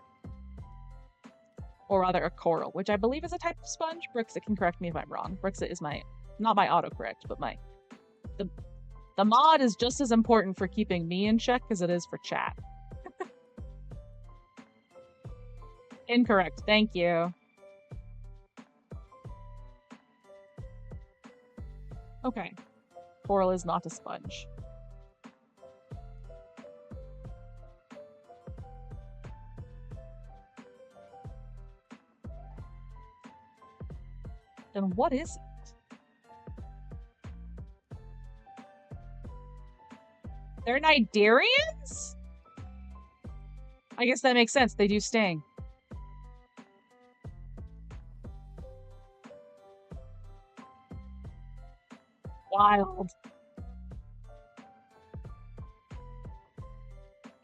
Or rather, a coral, which I believe is a type of sponge. Brixit can correct me if I'm wrong. Brixit is not my autocorrect, but the mod is just as important for keeping me in check as it is for chat. Incorrect, thank you. Okay. Coral is not a sponge. Then what is it? They're Nidarians? I guess that makes sense. They do sting. Wild.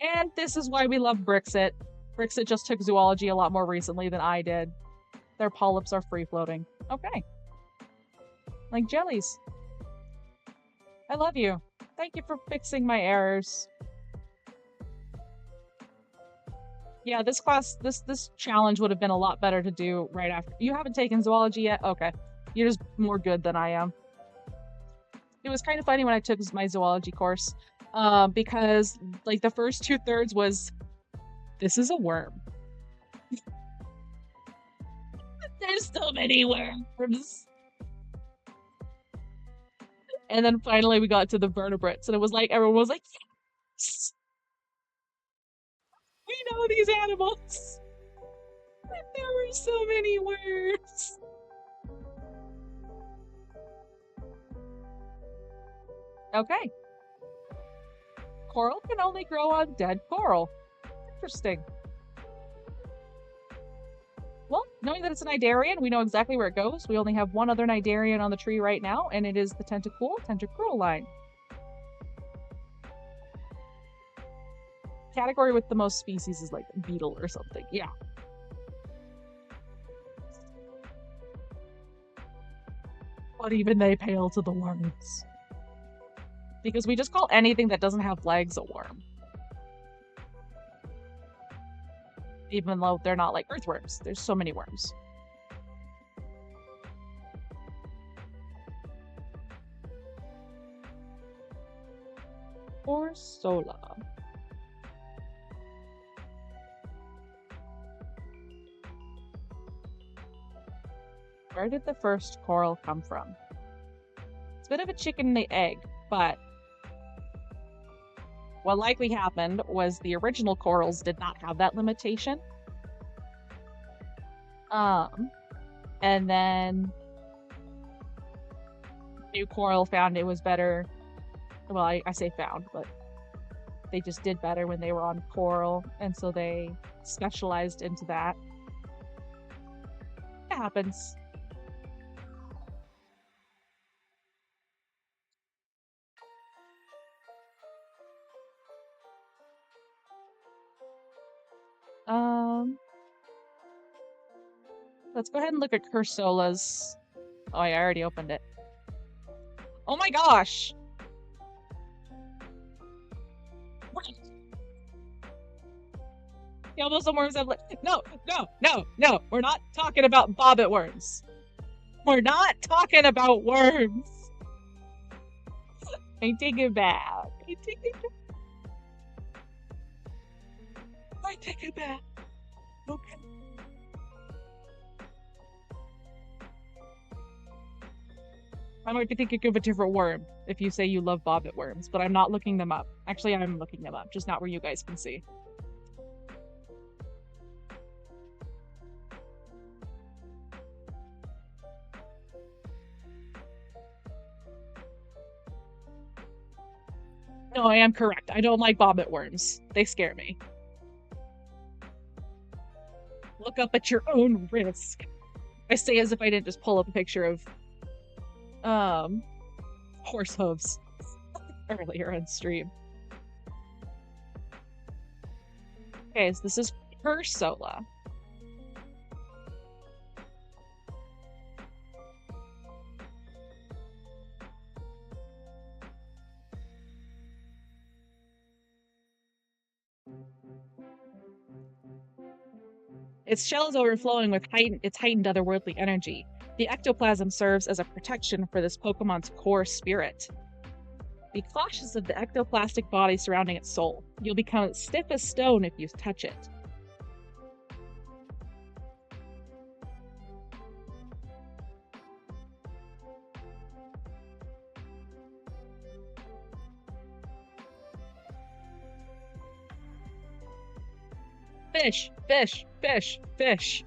And this is why we love Brixit. Brixit just took zoology a lot more recently than I did. Their polyps are free-floating. Okay. Like jellies. I love you. Thank you for fixing my errors. Yeah, this class, this challenge would have been a lot better to do right after. You haven't taken zoology yet? Okay. You're just more good than I am. It was kind of funny when I took my zoology course, because like the first 2/3 was, this is a worm. There's so many worms. And then finally we got to the vertebrates, and it was like, everyone was like, yes! We know these animals! And there were so many worms! Okay. Coral can only grow on dead coral. Interesting. Well, knowing that it's a Nidarian, we know exactly where it goes. We only have one other Nidarian on the tree right now, and it is the Tentacruel line. Category with the most species is like beetle or something. Yeah. But even they pale to the worms. Because we just call anything that doesn't have legs a worm. Even though they're not like earthworms. There's so many worms. Corsola. Where did the first coral come from? It's a bit of a chicken and the egg, but what likely happened was the original corals did not have that limitation. And then new coral found it was better. Well, I say found, but they just did better when they were on coral, and so they specialized into that. It happens. Let's go ahead and look at Cursola's. Oh, I already opened it. Oh my gosh! Yeah, those worms have no. We're not talking about bobbit worms. We're not talking about worms. I take it back. I take it back. Okay. I might be thinking of a different worm if you say you love bobbit worms, but I'm not looking them up. Actually, I'm looking them up, just not where you guys can see. No, I am correct. I don't like bobbit worms. They scare me. Look up at your own risk. I say as if I didn't just pull up a picture of horse hooves earlier on stream. Okay, so this is Cursola. Its shell is overflowing with heightened otherworldly energy. The ectoplasm serves as a protection for this Pokemon's core spirit. Be cautious of the ectoplastic body surrounding its soul. You'll become as stiff as stone if you touch it. Fish, fish, fish, fish.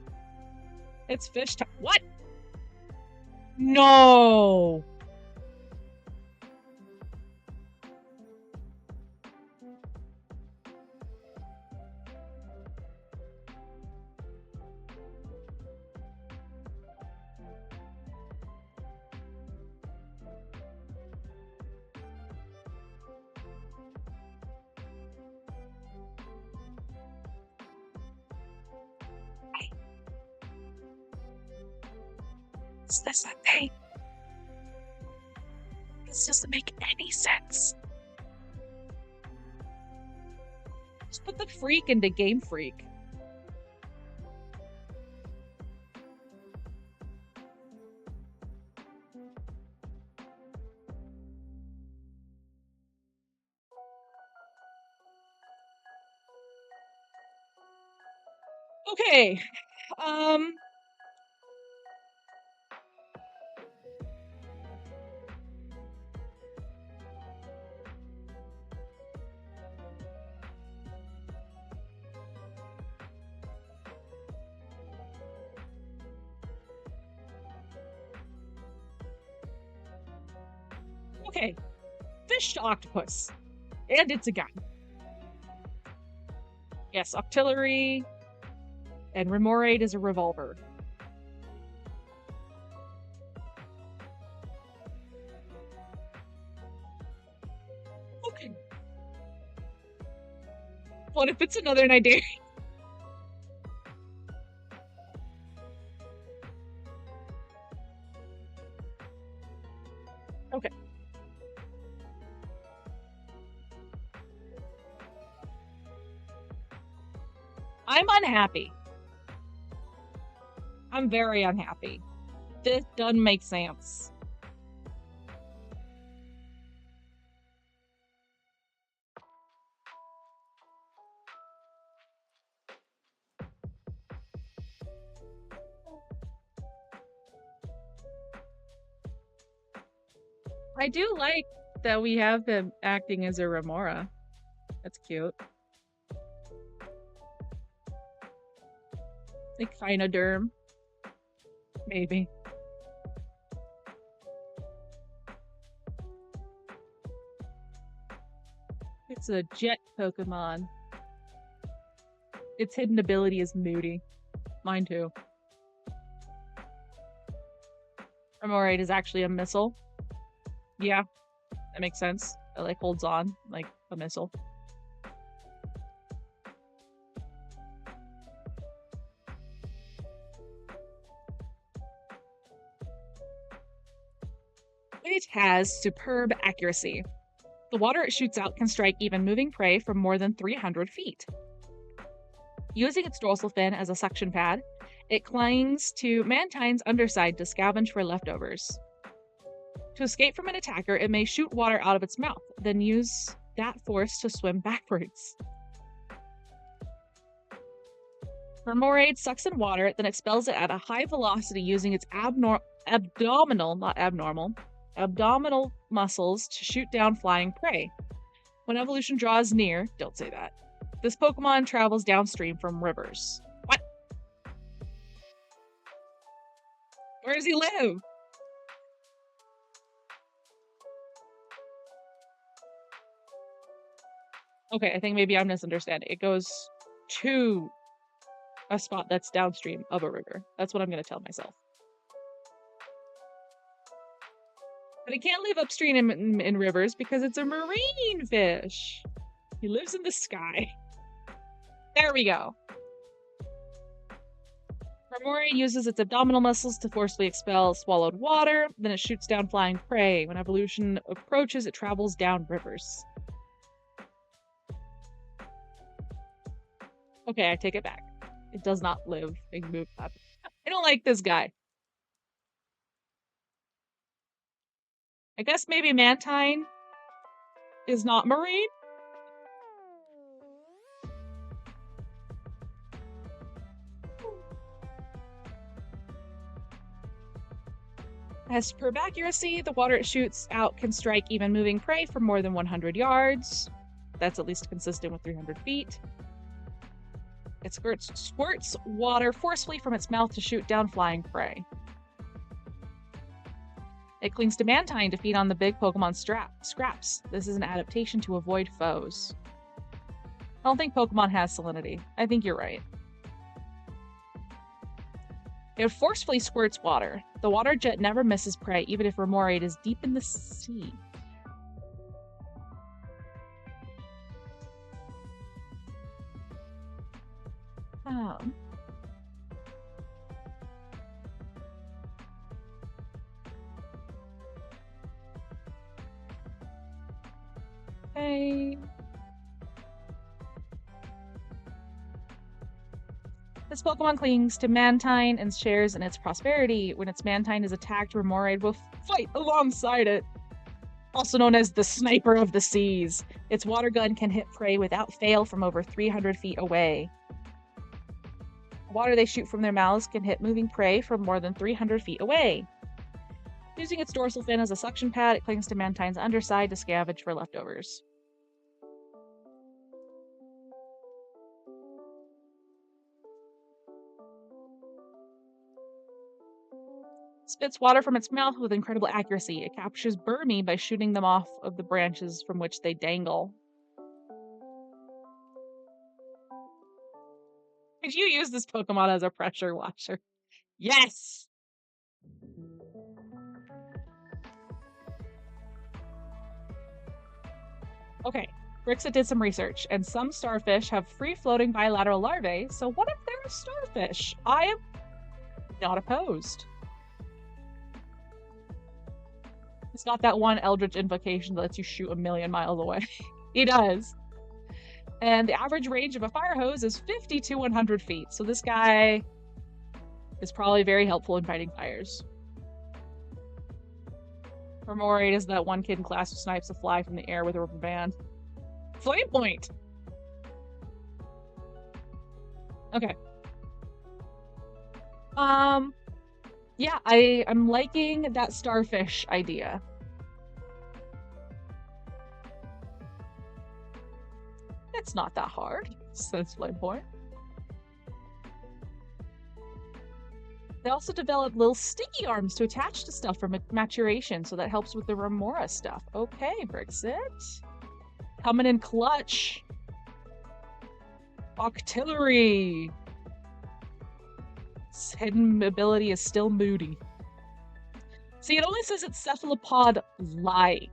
It's fish time. What? No! Is this a thing? This doesn't make any sense. Just put the freak into Game Freak. Okay. Okay. Fish to octopus. And it's a gun. Yes, Octillery. And Remoraid is a revolver. Okay. What if it's another Nidarian? Okay. I'm unhappy. I'm very unhappy. This doesn't make sense. I do like that we have him acting as a Remora. That's cute. Like Chynoderm. Maybe. It's a jet Pokemon. Its hidden ability is moody. Mine too. Remoraid is actually a missile. Yeah, that makes sense. It like holds on like a missile. It has superb accuracy. The water it shoots out can strike even moving prey from more than 300 feet. Using its dorsal fin as a suction pad, it clings to Mantine's underside to scavenge for leftovers. To escape from an attacker, it may shoot water out of its mouth, then use that force to swim backwards. Remoraid sucks in water, then expels it at a high velocity using its abdominal muscles to shoot down flying prey. When evolution draws near, don't say that, this Pokemon travels downstream from rivers. What? Where does he live? Okay, I think maybe I'm misunderstanding. It goes to a spot that's downstream of a river. That's what I'm going to tell myself. But it can't live upstream in rivers because it's a marine fish. He lives in the sky. There we go. Remoraid uses its abdominal muscles to forcefully expel swallowed water, then it shoots down flying prey. When evolution approaches, it travels down rivers. Okay, I take it back. It does not live and move up. I don't like this guy. I guess maybe Mantine is not marine? Has superb accuracy. The water it shoots out can strike even moving prey for more than 100 yards. That's at least consistent with 300 feet. It squirts water forcefully from its mouth to shoot down flying prey. It clings to Mantine to feed on the big Pokemon scraps. This is an adaptation to avoid foes. I don't think Pokemon has salinity. I think you're right. It forcefully squirts water. The water jet never misses prey, even if Remoraid is deep in the sea. Okay. This Pokemon clings to Mantine and shares in its prosperity. When its Mantine is attacked, Remoraid will fight alongside it. Also known as the Sniper of the Seas. Its water gun can hit prey without fail from over 300 feet away. The water they shoot from their mouths can hit moving prey from more than 300 feet away. Using its dorsal fin as a suction pad, it clings to Mantine's underside to scavenge for leftovers. Spits water from its mouth with incredible accuracy. It captures Burmy by shooting them off of the branches from which they dangle. Could you use this Pokemon as a pressure washer? Yes! Okay, Brixit did some research, and some starfish have free-floating bilateral larvae, so what if they're a starfish? I am not opposed. It's got that one Eldritch invocation that lets you shoot a million miles away. He does. And the average range of a fire hose is 50 to 100 feet, so this guy is probably very helpful in fighting fires. Remoraid is that one kid in class who snipes a fly from the air with a rubber band. Flame point! Okay. Yeah, I'm liking that starfish idea. It's not that hard, says Flame Point. They also develop little sticky arms to attach to stuff for maturation, so that helps with the Remora stuff. Okay, Brixit. Coming in clutch. Octillery. Its hidden ability is still moody. See, it only says it's cephalopod-like.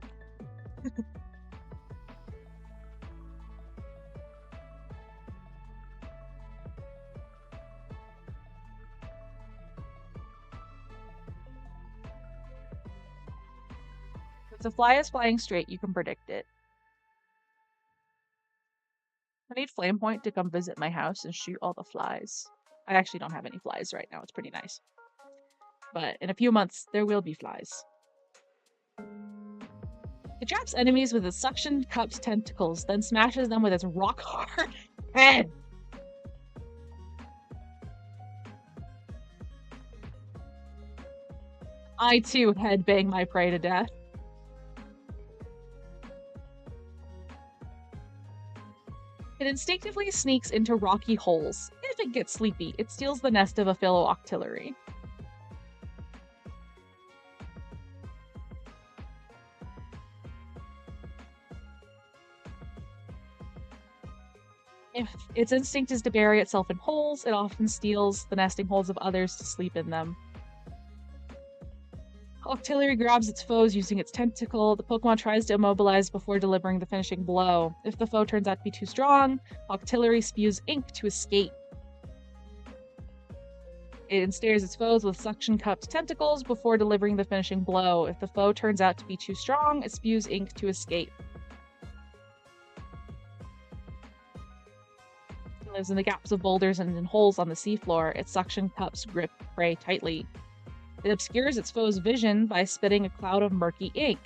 If the fly is flying straight, you can predict it. I need Flame Point to come visit my house and shoot all the flies. I actually don't have any flies right now. It's pretty nice. But in a few months, there will be flies. It traps enemies with its suction-cupped tentacles, then smashes them with its rock-hard head. I, too, headbang my prey to death. It instinctively sneaks into rocky holes. If it gets sleepy, it steals the nest of a Octillery. If its instinct is to bury itself in holes, it often steals the nesting holes of others to sleep in them. Octillery grabs its foes using its tentacle. The Pokemon tries to immobilize before delivering the finishing blow. If the foe turns out to be too strong, Octillery spews ink to escape. It ensnares its foes with suction-cupped tentacles before delivering the finishing blow. If the foe turns out to be too strong, it spews ink to escape. It lives in the gaps of boulders and in holes on the seafloor. Its suction cups grip prey tightly. It obscures its foe's vision by spitting a cloud of murky ink.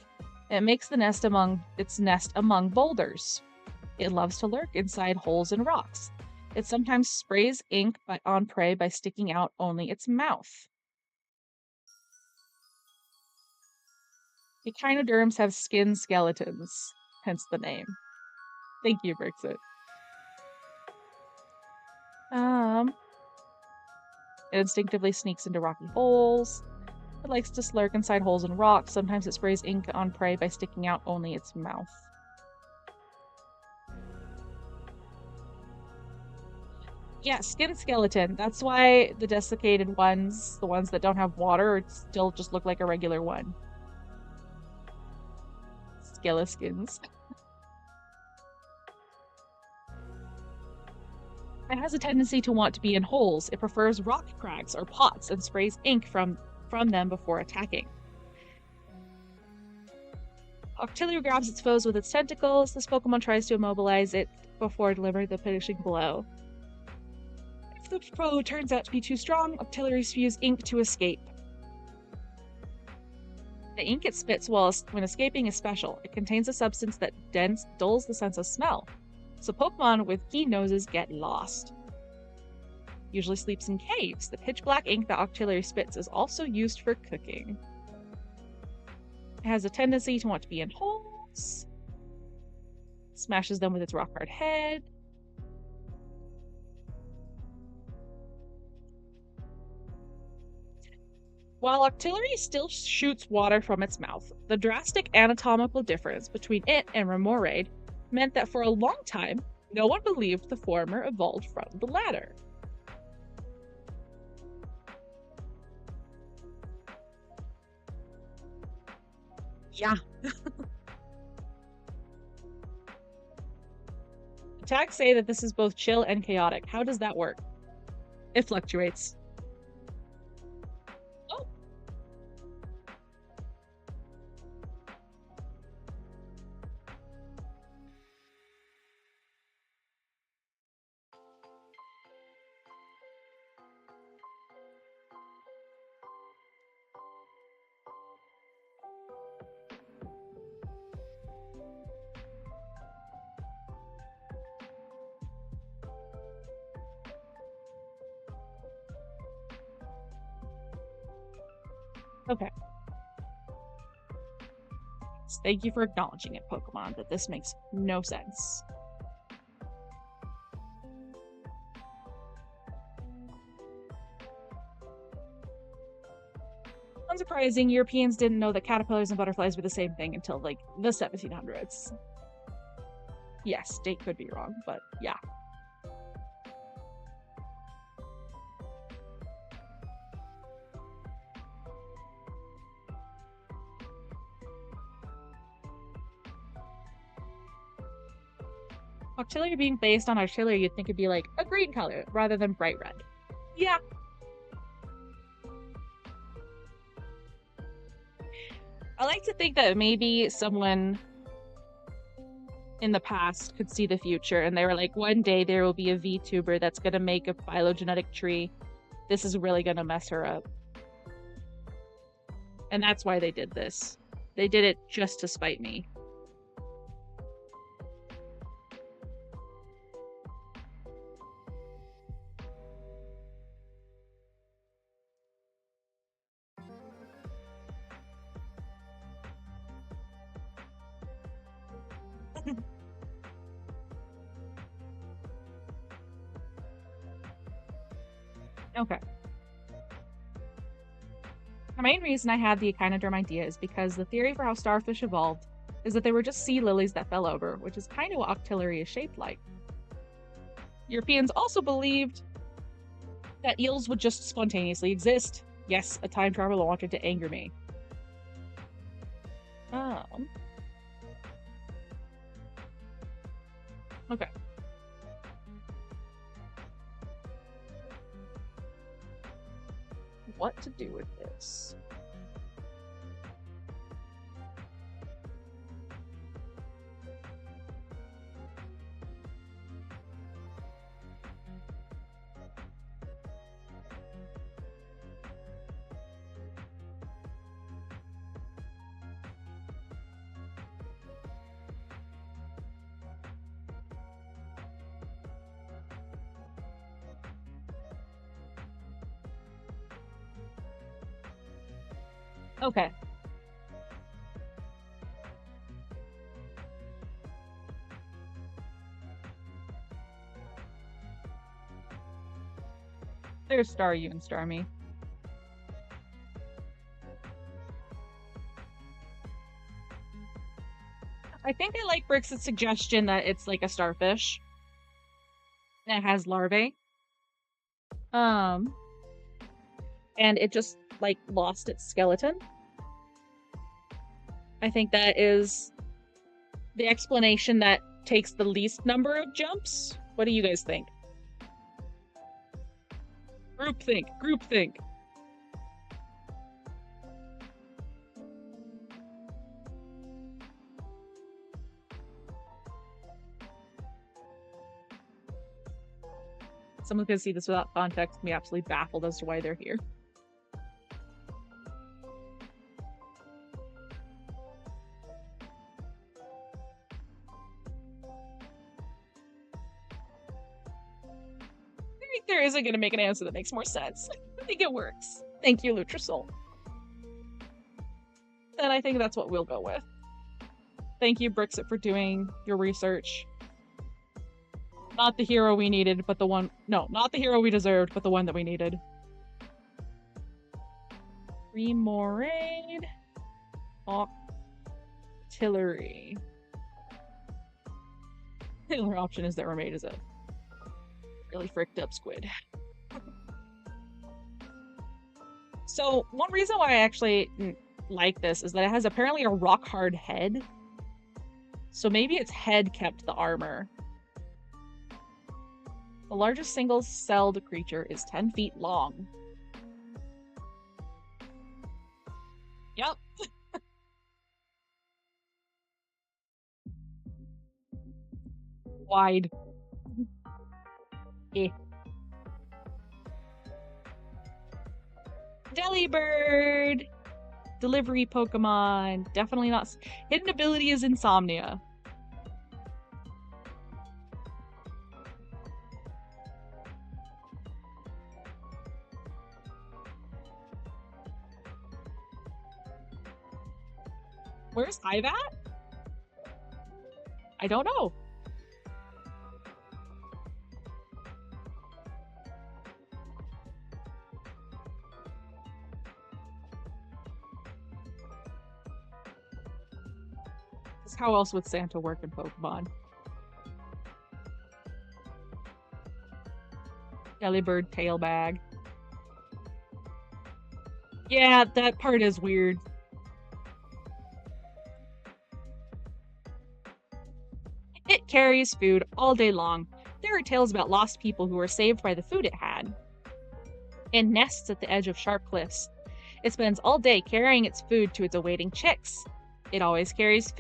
It makes its nest among boulders. It loves to lurk inside holes in rocks. It sometimes sprays ink on prey by sticking out only its mouth. Echinoderms have skin skeletons, hence the name. Thank you, Brixit. It instinctively sneaks into rocky holes. It likes to slurk inside holes in rocks. Sometimes it sprays ink on prey by sticking out only its mouth. Yeah, skin skeleton. That's why the desiccated ones, the ones that don't have water, still just look like a regular one. Skeleskins. It has a tendency to want to be in holes. It prefers rock cracks or pots and sprays ink from them before attacking. Octillery grabs its foes with its tentacles. This Pokemon tries to immobilize it before delivering the finishing blow. If the foe turns out to be too strong, Octillery spews ink to escape. The ink it spits when escaping is special. It contains a substance that dulls the sense of smell, so Pokemon with keen noses get lost. Usually sleeps in caves. The pitch-black ink that Octillery spits is also used for cooking. It has a tendency to want to be in holes. Smashes them with its rock-hard head. While Octillery still shoots water from its mouth, the drastic anatomical difference between it and Remoraid meant that for a long time, no one believed the former evolved from the latter. Yeah. Tags say that this is both chill and chaotic. How does that work? It fluctuates. Oh. Okay. Thank you for acknowledging it, Pokemon, that this makes no sense. Unsurprising, Europeans didn't know that caterpillars and butterflies were the same thing until, like, the 1700s. Yes, date could be wrong, but yeah. Octillery being based on Octillery, you'd think it'd be like a green color rather than bright red. Yeah. I like to think that maybe someone in the past could see the future and they were like, one day there will be a VTuber that's gonna make a phylogenetic tree. This is really gonna mess her up. And that's why they did this. They did it just to spite me. Okay. The main reason I had the echinoderm idea is because the theory for how starfish evolved is that they were just sea lilies that fell over, which is kind of what Octillery is shaped like. Europeans also believed that eels would just spontaneously exist. Yes, a time traveler wanted to anger me. Okay. What to do with this? Okay. There's Star You and Star Me. I think I like Brix's suggestion that it's like a starfish. And it has larvae. And it just, like, lost its skeleton. I think that is the explanation that takes the least number of jumps. What do you guys think? Groupthink. Someone could see this without context and be absolutely baffled as to why they're here. I think there isn't going to make an answer that makes more sense. I think it works. Thank you, Lutrasoul. And I think that's what we'll go with. Thank you, Brixit, for doing your research. Not the hero we needed, but the one... No, not the hero we deserved, but the one that we needed. Remoraid. Octillery. The only option is that Remoraid is a really fricked up squid. So, one reason why I actually like this is that it has apparently a rock-hard head. So maybe its head kept the armor. The largest single-celled creature is 10 feet long. Yep. Wide. Eh. Delibird! Delivery Pokemon. Definitely not... Hidden ability is Insomnia. Where's Hive at? I don't know. How else would Santa work in Pokemon? Delibird tail bag. Yeah, that part is weird. It carries food all day long. There are tales about lost people who were saved by the food it had. It nests at the edge of sharp cliffs. It spends all day carrying its food to its awaiting chicks. It always carries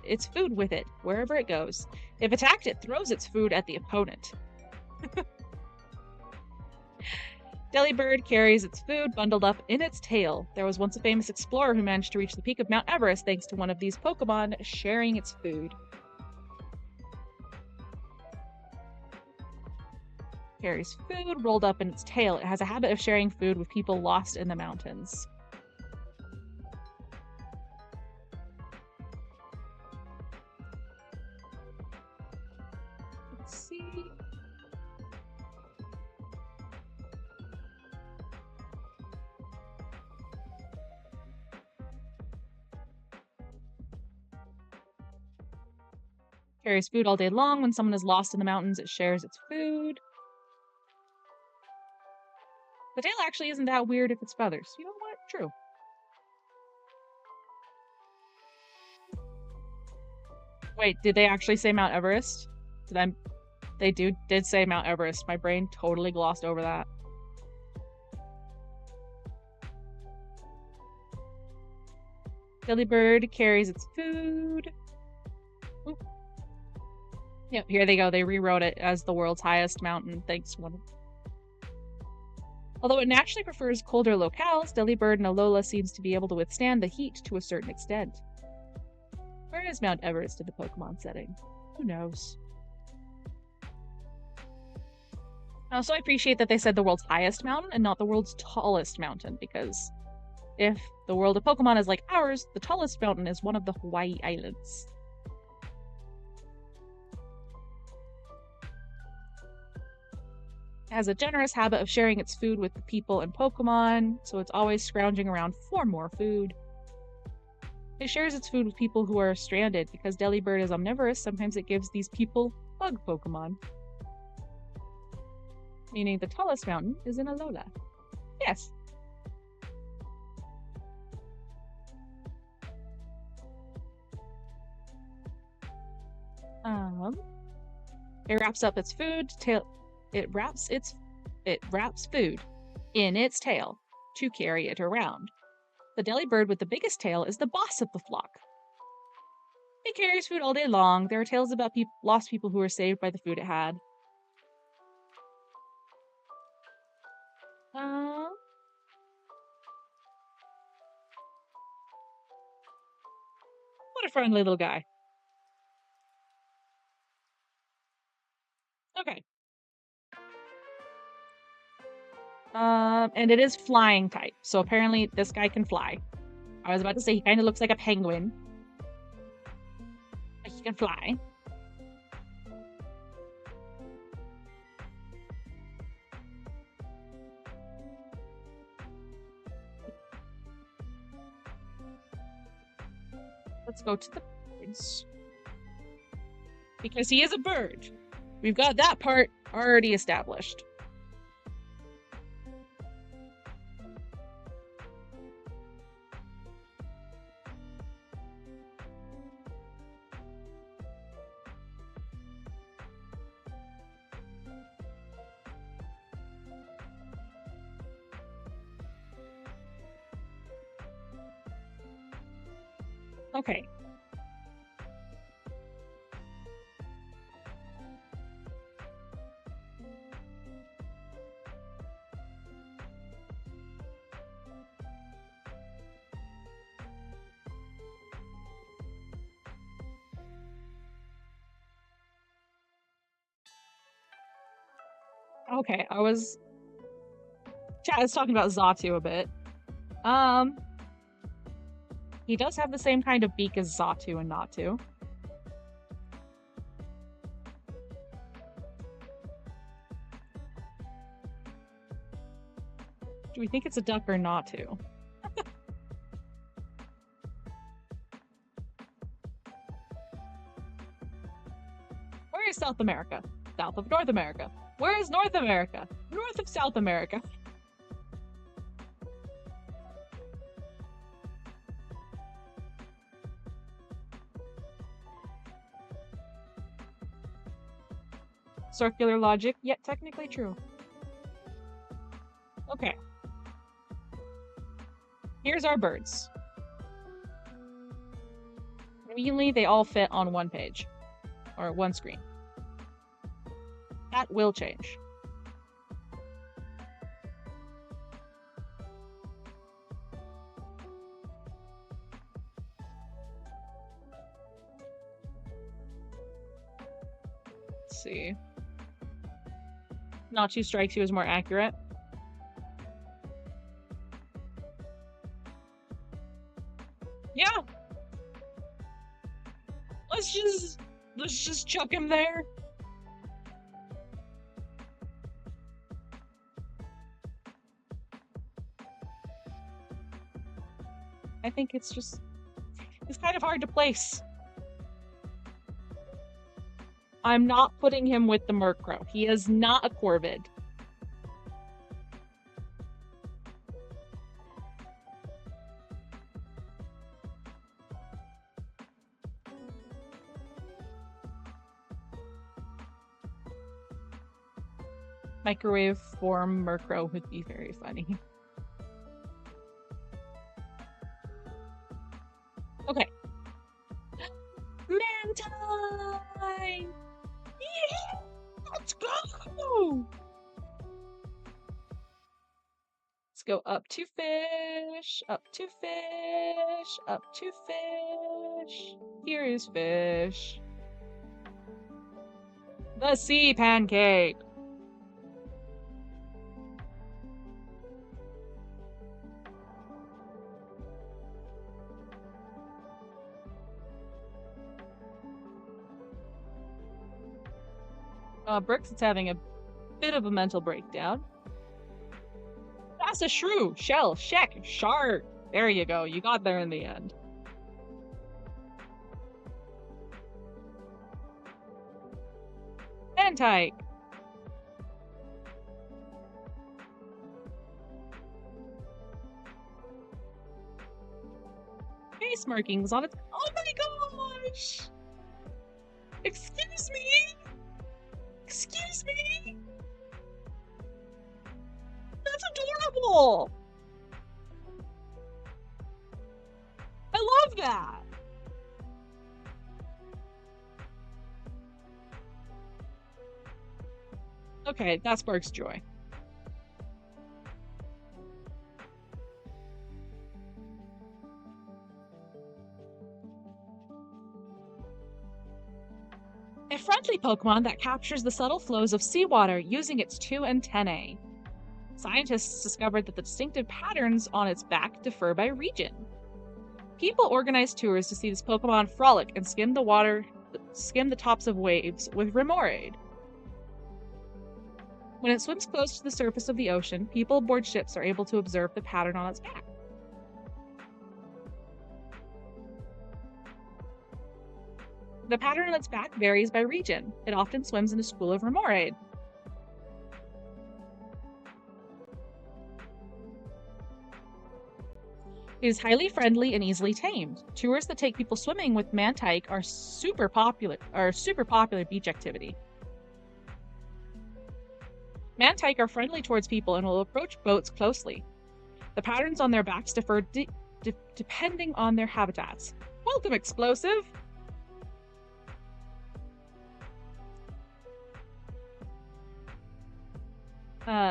its food with it, wherever it goes. If attacked, it throws its food at the opponent. Delibird carries its food bundled up in its tail. There was once a famous explorer who managed to reach the peak of Mount Everest thanks to one of these Pokemon sharing its food. Carries food rolled up in its tail. It has a habit of sharing food with people lost in the mountains. Let's see. Carries food all day long. When someone is lost in the mountains, it shares its food. The tail actually isn't that weird if it's feathers. You know what? True. Wait, did they actually say Mount Everest? They did say Mount Everest. My brain totally glossed over that. Delibird carries its food. Oop. Yep, here they go. They rewrote it as the world's highest mountain. Thanks, one. Although it naturally prefers colder locales, Delibird and Alola seems to be able to withstand the heat to a certain extent. Where is Mount Everest in the Pokemon setting? Who knows? I also appreciate that they said the world's highest mountain and not the world's tallest mountain, because if the world of Pokemon is like ours, the tallest mountain is one of the Hawaii Islands. It has a generous habit of sharing its food with the people and Pokemon, so it's always scrounging around for more food. It shares its food with people who are stranded. Because Delibird is omnivorous, sometimes it gives these people bug Pokemon. Meaning the tallest mountain is in Alola. Yes. It wraps up its food it wraps food in its tail to carry it around. The Delibird with the biggest tail is the boss of the flock. It carries food all day long. There are tales about lost people who were saved by the food it had. What a friendly little guy. Okay. And it is flying type, so apparently this guy can fly. I was about to say he kind of looks like a penguin. But he can fly. Let's go to the birds. Because he is a bird. We've got that part already established. Okay. Okay, Chat is talking about Xatu a bit. He does have the same kind of beak as Xatu and Natu. Do we think it's a duck or Natu? Where is South America? South of North America. Where is North America? North of South America. Circular logic, yet technically true. Okay. Here's our birds. Conveniently, they all fit on one page. Or one screen. That will change. Let's see. Natu strikes you as more accurate. Yeah. Let's just chuck him there. I think it's kind of hard to place. I'm not putting him with the Murkrow. He is not a Corvid. Microwave form Murkrow would be very funny. Okay. Mantine! Yeah! Let's go! Let's go up to fish, up to fish, up to fish. Here is fish. The sea pancake. Brooks is having a bit of a mental breakdown. That's a shrew, shell, sheck, shark. There you go. You got there in the end. Mantike. Face markings on its. Oh my gosh! Excuse me? Excuse me? That's adorable! I love that! Okay, that sparks joy. A friendly Pokemon that captures the subtle flows of seawater using its 2 antennae. Scientists discovered that the distinctive patterns on its back differ by region. People organize tours to see this Pokemon frolic and skim the tops of waves with Remoraid. When it swims close to the surface of the ocean, people aboard ships are able to observe the pattern on its back. The pattern on its back varies by region. It often swims in a school of Remoraid. It is highly friendly and easily tamed. Tours that take people swimming with Mantike are super popular beach activity. Mantike are friendly towards people and will approach boats closely. The patterns on their backs differ depending on their habitats. Welcome, Explosive!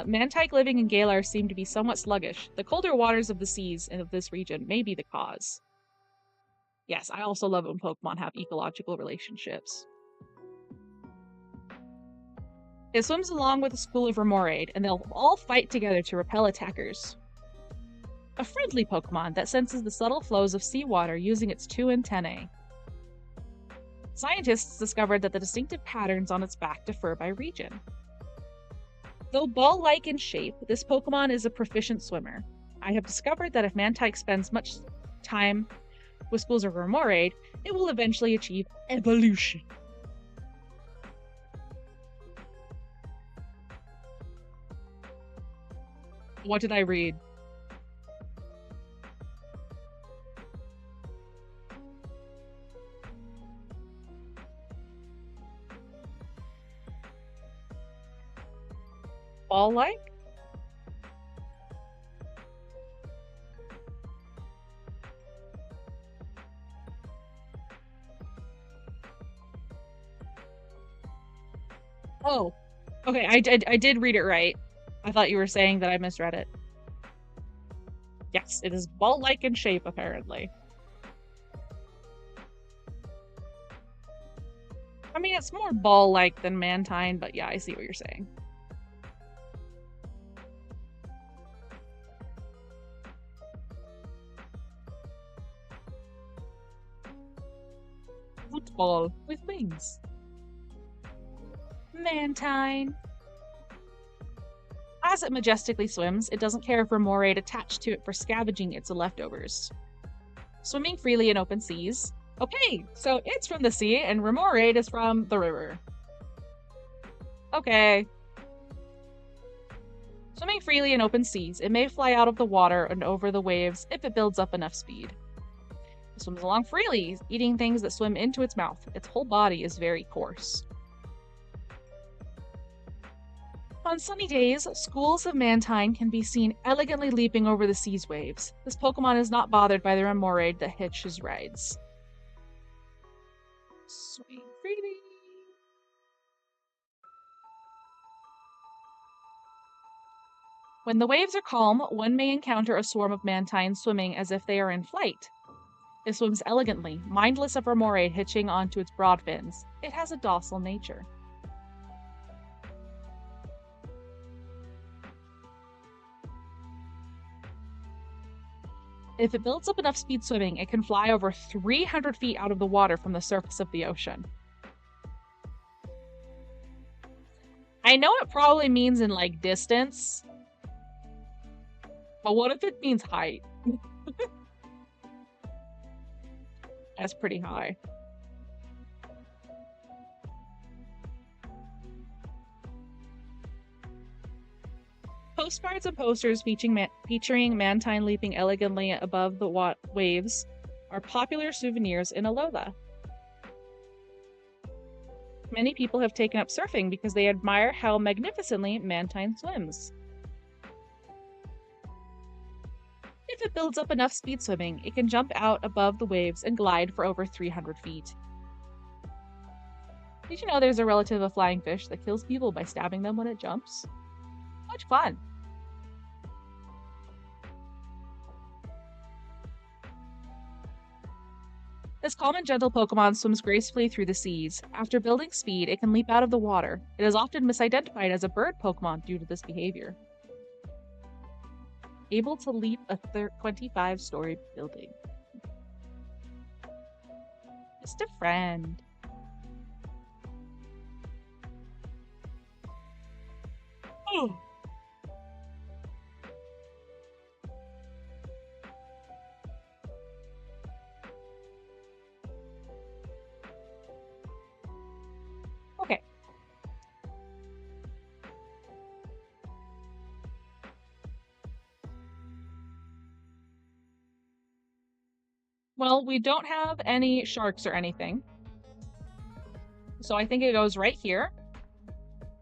Mantike living in Galar seem to be somewhat sluggish. The colder waters of the seas and of this region may be the cause. Yes, I also love it when Pokemon have ecological relationships. It swims along with a school of Remoraid, and they'll all fight together to repel attackers. A friendly Pokemon that senses the subtle flows of seawater using its 2 antennae. Scientists discovered that the distinctive patterns on its back differ by region. Though ball-like in shape, this Pokemon is a proficient swimmer. I have discovered that if Mantike spends much time with schools of Remoraid, it will eventually achieve evolution. What did I read? Ball-like? Oh, okay, I did read it right. I thought you were saying that I misread it. Yes, it is ball-like in shape, apparently. I mean, it's more ball-like than Mantine, but yeah, I see what you're saying. Football with wings. Mantine. As it majestically swims, it doesn't care if Remoraid attached to it for scavenging its leftovers. Swimming freely in open seas. Okay, so it's from the sea and Remoraid is from the river. Okay. Swimming freely in open seas, it may fly out of the water and over the waves if it builds up enough speed. It swims along freely, eating things that swim into its mouth. Its whole body is very coarse. On sunny days, schools of Mantine can be seen elegantly leaping over the sea's waves. This Pokemon is not bothered by the Remoraid that hitches rides. Swim freely. When the waves are calm, one may encounter a swarm of Mantines swimming as if they are in flight. It swims elegantly, mindless of Remoraid hitching onto its broad fins. It has a docile nature. If it builds up enough speed swimming, it can fly over 300 feet out of the water from the surface of the ocean. I know it probably means in, like, distance, but what if it means height? That's pretty high. Postcards and posters featuring Mantine leaping elegantly above the waves are popular souvenirs in Alola. Many people have taken up surfing because they admire how magnificently Mantine swims. If it builds up enough speed swimming, it can jump out above the waves and glide for over 300 feet. Did you know there's a relative of flying fish that kills people by stabbing them when it jumps? Much fun! This calm and gentle Pokemon swims gracefully through the seas. After building speed, it can leap out of the water. It is often misidentified as a bird Pokemon due to this behavior. Able to leap a 25-story building. Just a friend. Oh. Okay. Well, we don't have any sharks or anything. So I think it goes right here.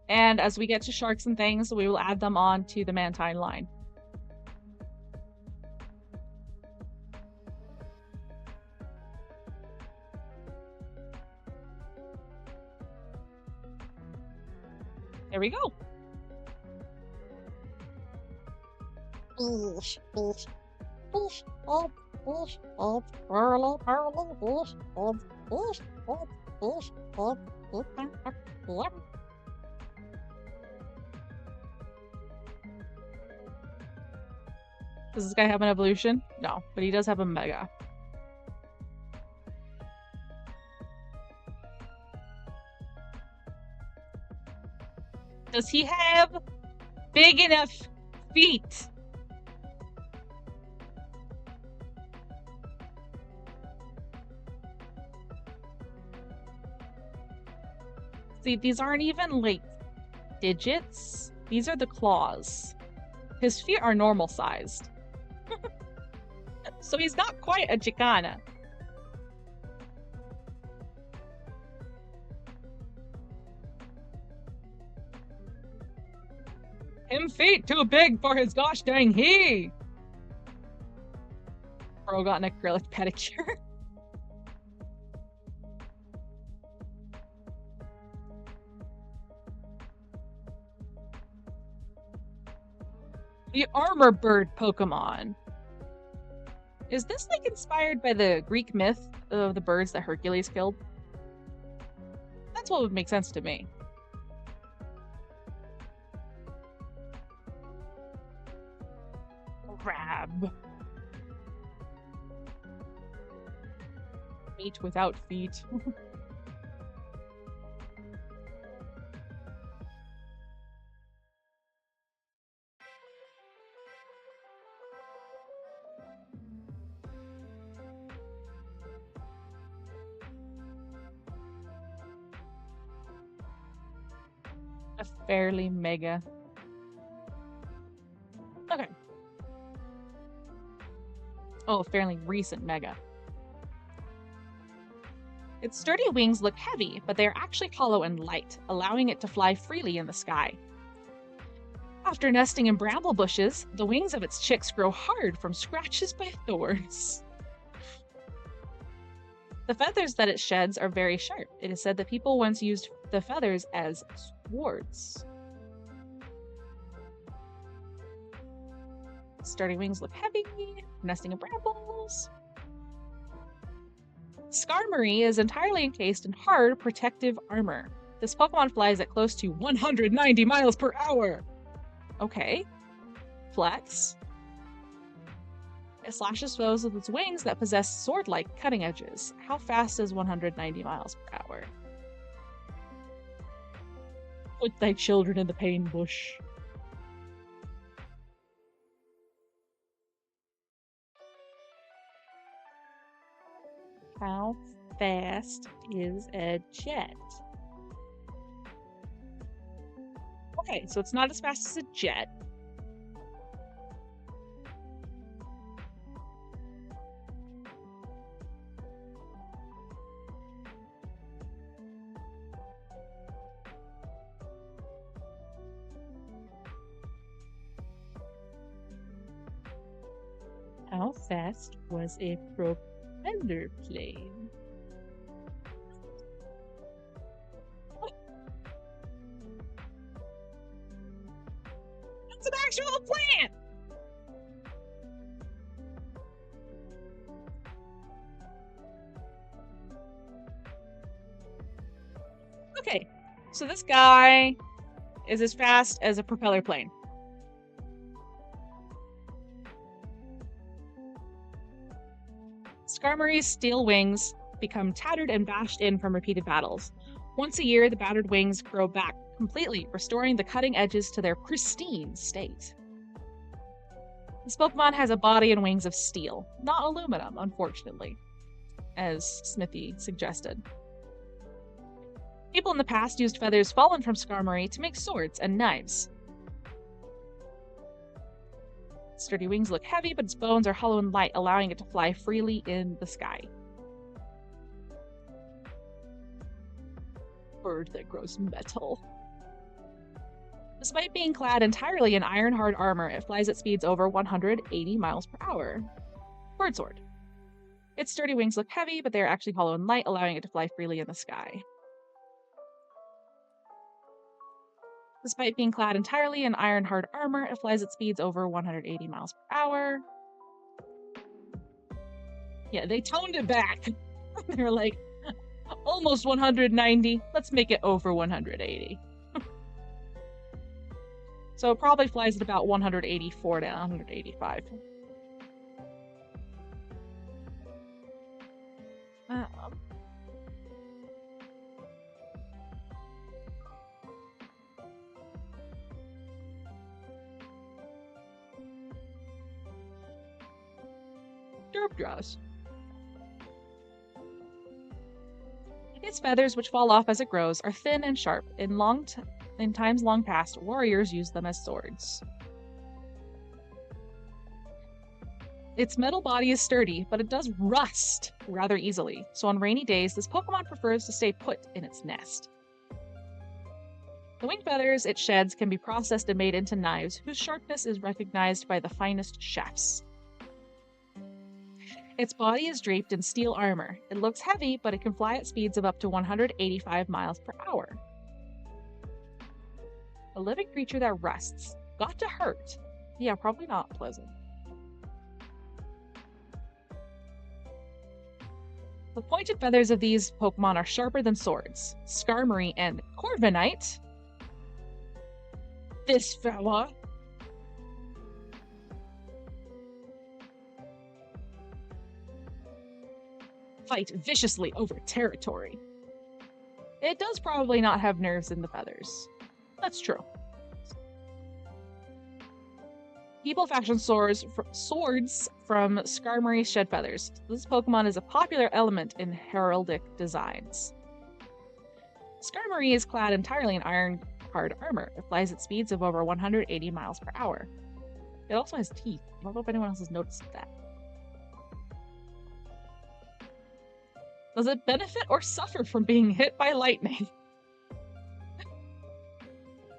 And as we get to sharks and things, we will add them on to the Mantine line. There we go. Does this guy have an evolution? No, but he does have a Mega. Does he have big enough feet? See, these aren't even, like, digits. These are the claws. His feet are normal sized. So he's not quite a Chicana. Him feet too big for his gosh dang he. Bro got an acrylic pedicure. The armor bird Pokemon. Is this, like, inspired by the Greek myth of the birds that Hercules killed? That's what would make sense to me. Crab. Meat without feet. A fairly mega. Okay. Oh, a fairly recent mega. Its sturdy wings look heavy, but they are actually hollow and light, allowing it to fly freely in the sky. After nesting in bramble bushes, the wings of its chicks grow hard from scratches by thorns. The feathers that it sheds are very sharp. It is said that people once used the feathers as swords. Sturdy wings look heavy, nesting in brambles. Skarmory is entirely encased in hard, protective armor. This Pokemon flies at close to 190 miles per hour. Okay. Flex. It slashes foes with its wings that possess sword-like cutting edges. How fast is 190 miles per hour? Put thy children in the pain bush. How fast is a jet? Okay, so it's not as fast as a jet. How fast was a propeller plane? It's an actual plant! Okay, so this guy is as fast as a propeller plane. Skarmory's steel wings become tattered and bashed in from repeated battles. Once a year, the battered wings grow back completely, restoring the cutting edges to their pristine state. This Pokemon has a body and wings of steel, not aluminum, unfortunately, as Smithy suggested. People in the past used feathers fallen from Skarmory to make swords and knives. Sturdy wings look heavy, but its bones are hollow and light, allowing it to fly freely in the sky. Bird that grows metal. Despite being clad entirely in iron-hard armor, it flies at speeds over 180 miles per hour. Bird sword. Its sturdy wings look heavy, but they are actually hollow and light, allowing it to fly freely in the sky. Despite being clad entirely in iron-hard armor, it flies at speeds over 180 miles per hour. Yeah, they toned it back. They were like, almost 190. Let's make it over 180. So it probably flies at about 184 to 185. Derp draws. Its feathers, which fall off as it grows, are thin and sharp. In times long past, warriors used them as swords. Its metal body is sturdy, but it does rust rather easily, so on rainy days, this Pokemon prefers to stay put in its nest. The wing feathers it sheds can be processed and made into knives, whose sharpness is recognized by the finest chefs. Its body is draped in steel armor. It looks heavy, but it can fly at speeds of up to 185 miles per hour. A living creature that rusts. Got to hurt. Yeah, probably not pleasant. The pointed feathers of these Pokemon are sharper than swords. Skarmory and Corviknight. This fella. Fight viciously over territory. It does probably not have nerves in the feathers. That's true. People fashion swords from Skarmory's shed feathers. This Pokemon is a popular element in heraldic designs. Skarmory is clad entirely in hard armor. It flies at speeds of over 180 miles per hour. It also has teeth. I don't know if anyone else has noticed that. Does it benefit or suffer from being hit by lightning?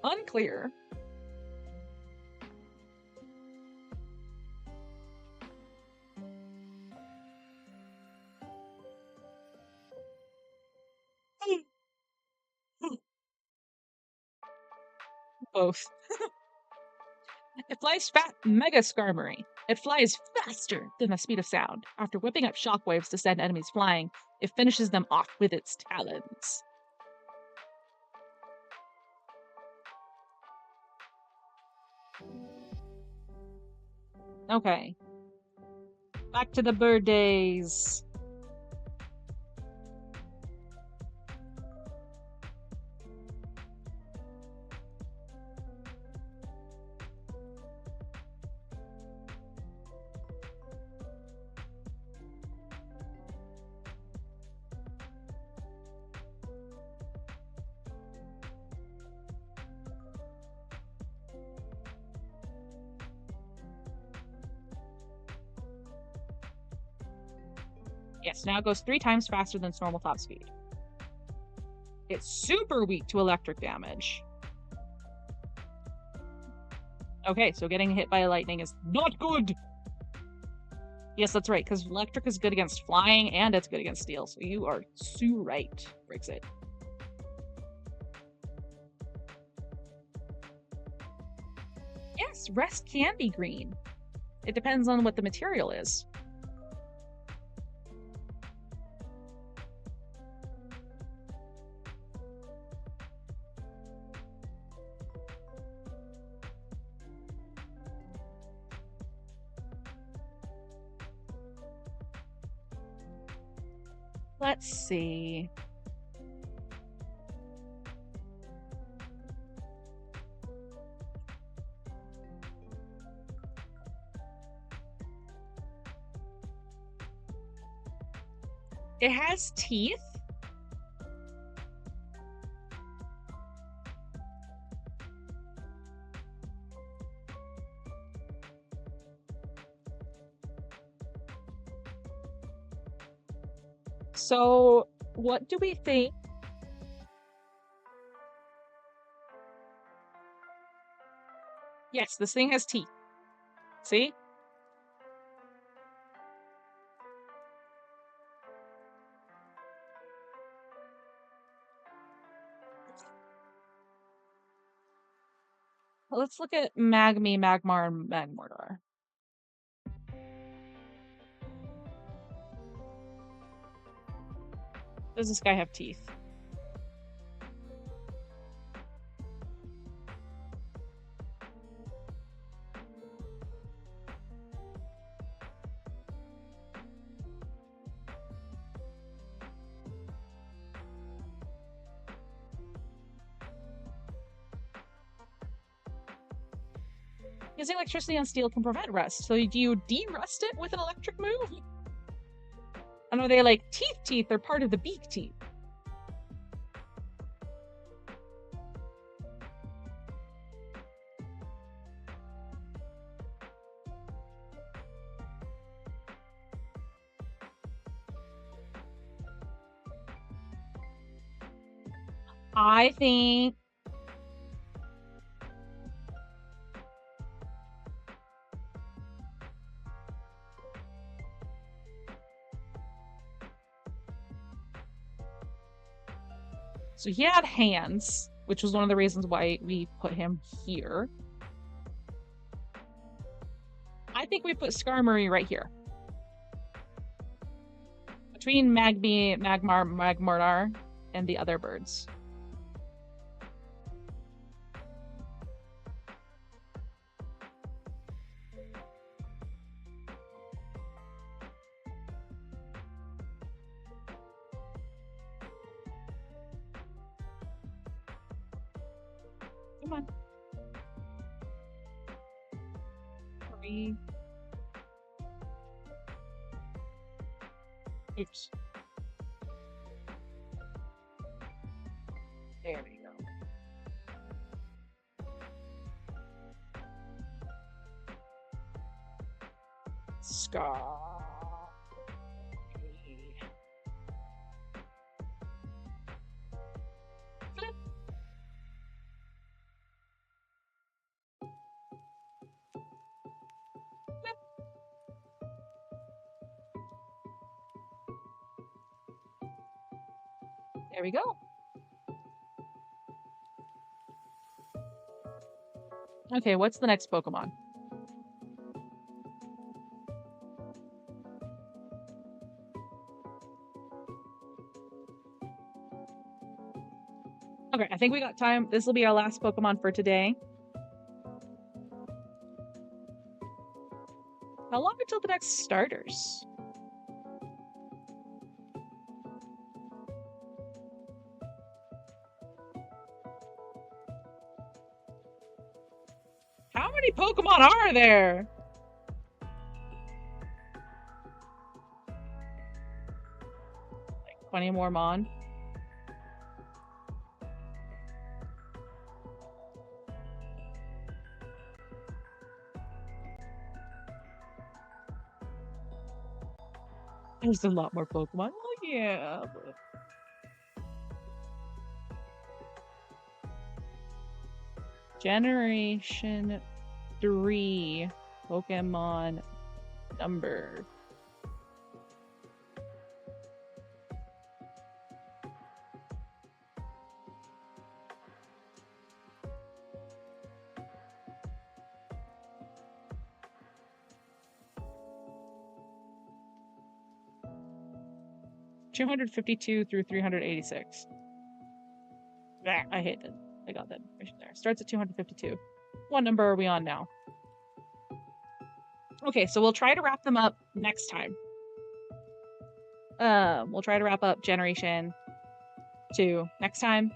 Unclear. Both. It flies Mega Skarmory. It flies faster than the speed of sound. After whipping up shockwaves to send enemies flying, it finishes them off with its talons. Okay. Back to the bird days. Yes, now it goes 3 times faster than its normal top speed. It's super weak to electric damage. Okay, so getting hit by lightning is not good! Yes, that's right, because electric is good against flying and it's good against steel, so you are so right, Brexit. Yes, rest can be green. It depends on what the material is. Let's see. It has teeth. So, what do we think? Yes, this thing has teeth. See? Let's look at Magmar, and Magmortar. Does this guy have teeth? Using electricity on steel can prevent rust, so do you de-rust it with an electric move? And are they like teeth or part of the beak teeth? I think so he had hands, which was one of the reasons why we put him here. I think we put Skarmory right here. Between Magmortar, and the other birds. Come on. 3. Oops. There we go. Scar. Flip. Flip. There we go. Okay, what's the next Pokemon? Okay, I think we got time. This will be our last Pokemon for today. How long until the next starters? How many Pokemon are there? Like 20 more Mon. There's a lot more Pokemon. Oh, yeah. But... Generation 3 Pokemon number. (252 through 386). I hate that. I got that information there. Starts at 252. What number are we on now? Okay, so we'll try to wrap them up next time. We'll try to wrap up Generation 2 next time.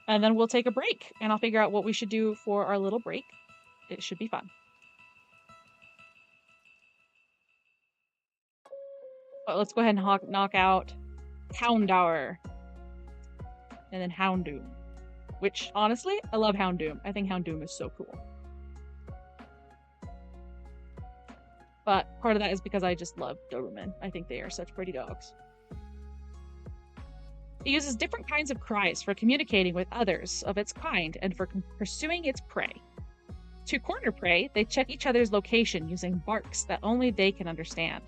And then we'll take a break, and I'll figure out what we should do for our little break. It should be fun. But let's go ahead and knock out Houndour. And then Houndoom. Which, honestly, I love Houndoom. I think Houndoom is so cool. But part of that is because I just love Doberman. I think they are such pretty dogs. It uses different kinds of cries for communicating with others of its kind and for pursuing its prey. To corner prey, they check each other's location using barks that only they can understand.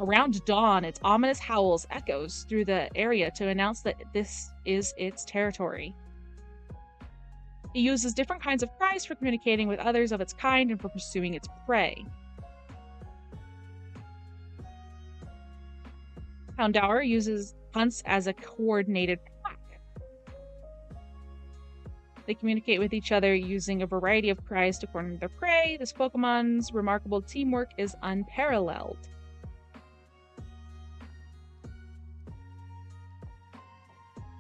Around dawn, its ominous howls echoes through the area to announce that this is its territory. It uses different kinds of cries for communicating with others of its kind and for pursuing its prey. Houndour hunts as a coordinated pack. They communicate with each other using a variety of cries to corner their prey. This Pokemon's remarkable teamwork is unparalleled.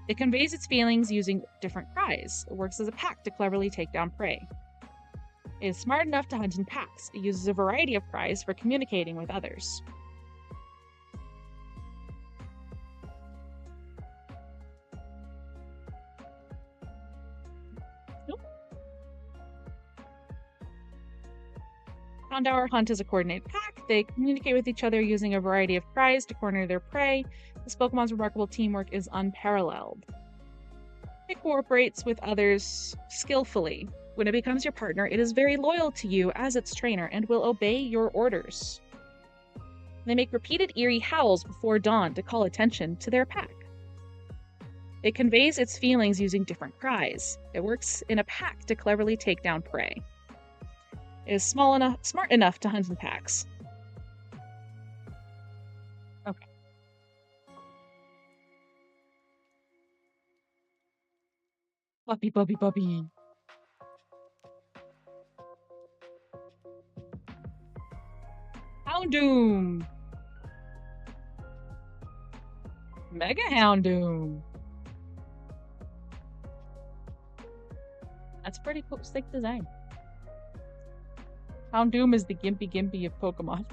It conveys its feelings using different cries. It works as a pack to cleverly take down prey. It is smart enough to hunt in packs. It uses a variety of cries for communicating with others. Houndour hunt as a coordinated pack. They communicate with each other using a variety of cries to corner their prey. This Pokemon's remarkable teamwork is unparalleled. It cooperates with others skillfully. When it becomes your partner, it is very loyal to you as its trainer and will obey your orders. They make repeated eerie howls before dawn to call attention to their pack. It conveys its feelings using different cries. It works in a pack to cleverly take down prey. It is smart enough to hunt in packs. Okay. Puppy, puppy, puppy. Houndoom. Mega Houndoom. That's a pretty cool, sick design. Houndoom is the Gimpy Gimpy of Pokemon.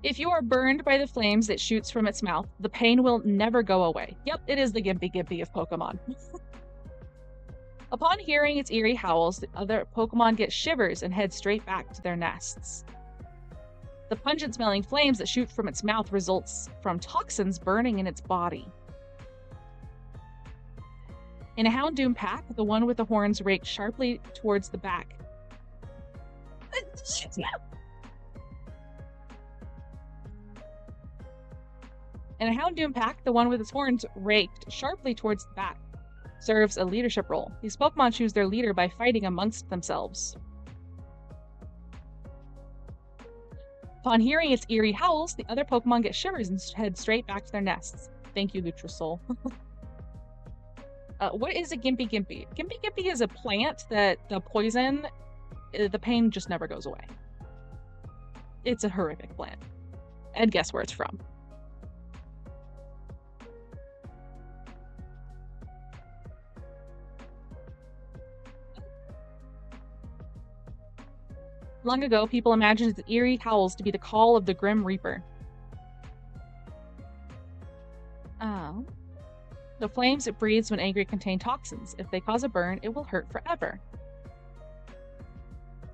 If you are burned by the flames that shoots from its mouth, the pain will never go away. Yep, it is the Gimpy Gimpy of Pokemon. Upon hearing its eerie howls, the other Pokemon get shivers and head straight back to their nests. The pungent-smelling flames that shoot from its mouth results from toxins burning in its body. In a Houndoom pack, the one with the horns raked sharply towards the back. In a Houndoom pack, the one with its horns raked sharply towards the back serves a leadership role. These Pokemon choose their leader by fighting amongst themselves. Upon hearing its eerie howls, the other Pokemon get shivers and head straight back to their nests. Thank you, Lutrasoul. What is a Gimpy Gimpy? Gimpy Gimpy is a plant that the poison, the pain just never goes away. It's a horrific plant. And guess where it's from? Long ago, people imagined its eerie howls to be the call of the Grim Reaper. The flames it breathes when angry contain toxins. If they cause a burn, it will hurt forever.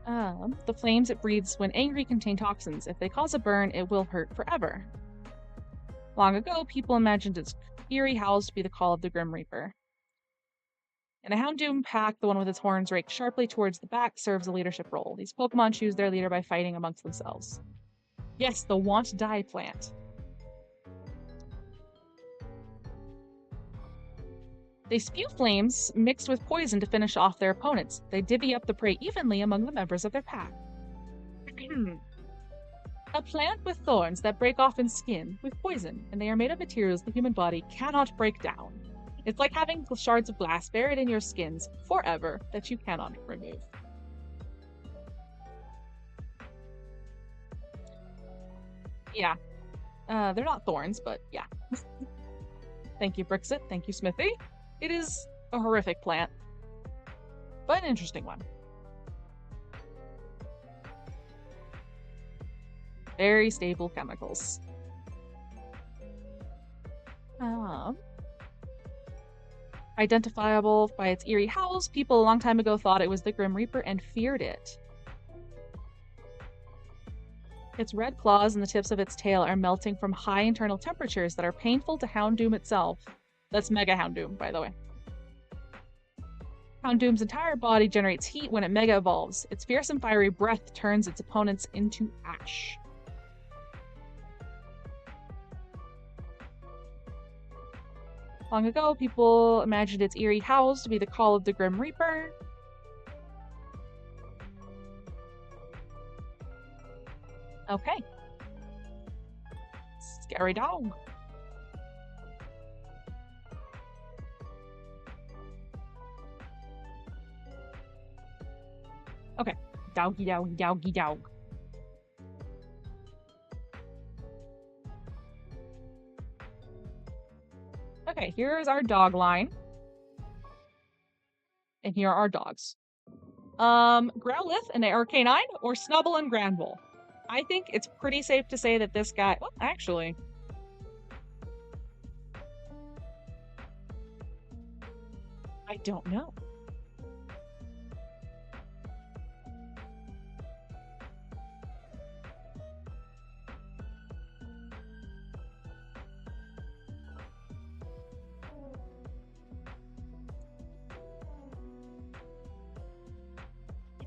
The flames it breathes when angry contain toxins. If they cause a burn, it will hurt forever. Long ago, people imagined its eerie howls to be the call of the Grim Reaper. In a Houndoom pack, the one with its horns raked sharply towards the back serves a leadership role. These Pokemon choose their leader by fighting amongst themselves. Yes, the Want Die plant. They spew flames mixed with poison to finish off their opponents. They divvy up the prey evenly among the members of their pack. A plant with thorns that break off in skin with poison, and they are made of materials the human body cannot break down. It's like having shards of glass buried in your skins forever that you cannot remove. Yeah. They're not thorns, but yeah. Thank you, Brixit. Thank you, Smithy. It is a horrific plant, but an interesting one. Very stable chemicals. Identifiable by its eerie howls, people a long time ago thought it was the Grim Reaper and feared it. Its red claws and the tips of its tail are melting from high internal temperatures that are painful to Houndoom itself. That's Mega Houndoom, by the way. Houndoom's entire body generates heat when it Mega evolves. Its fierce and fiery breath turns its opponents into ash. Long ago, people imagined its eerie howls to be the call of the Grim Reaper. Okay. Scary dog. Okay. Doggy doggy doggy dog. Okay, here's our dog line. And here are our dogs. Growlithe and Arcanine or Snubble and Granbull? I think it's pretty safe to say that this guy... Well, actually... I don't know.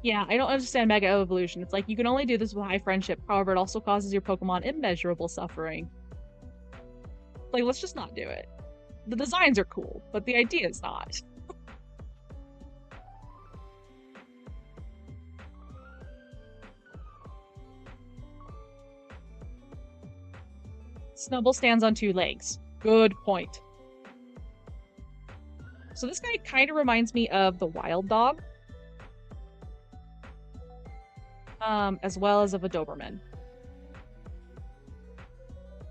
Yeah, I don't understand Mega Evolution. It's like, you can only do this with high friendship. However, it also causes your Pokemon immeasurable suffering. Like, let's just not do it. The designs are cool, but the idea is not. Snubble stands on 2 legs. Good point. So this guy kind of reminds me of the Wild Dog. As well as of a Doberman.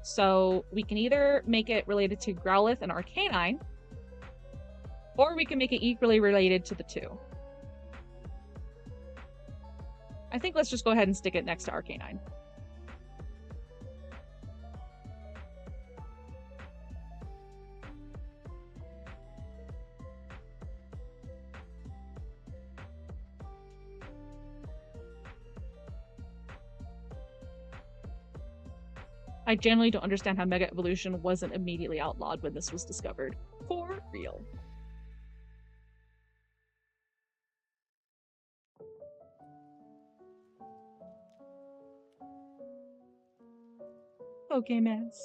So we can either make it related to Growlithe and Arcanine, or we can make it equally related to the 2. I think let's just go ahead and stick it next to Arcanine. I generally don't understand how Mega Evolution wasn't immediately outlawed when this was discovered. For real. Pokemess.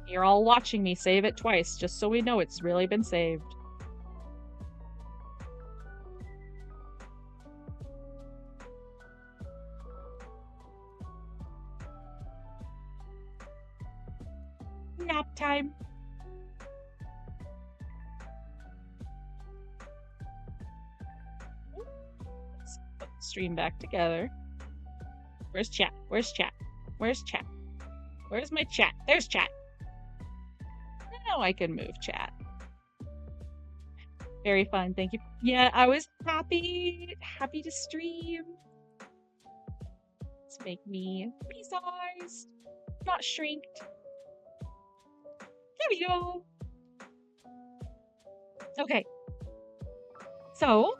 You're all watching me save it twice, just so we know it's really been saved. Nap time. Let's put the stream back together. Where's chat? Where's chat? Where's chat? Where's my chat? There's chat. Now I can move chat. Very fun, thank you. Yeah, I was happy to stream. Let's make me pea-sized, not shrinked. There we go. Okay. So,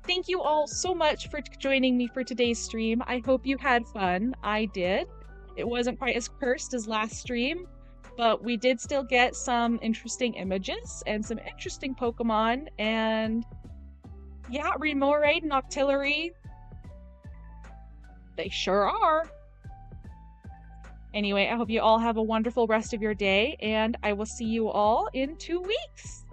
thank you all so much for joining me for today's stream. I hope you had fun. I did. It wasn't quite as cursed as last stream, but we did still get some interesting images and some interesting Pokemon, and yeah, Remoraid and Octillery, they sure are. Anyway, I hope you all have a wonderful rest of your day, and I will see you all in 2 weeks.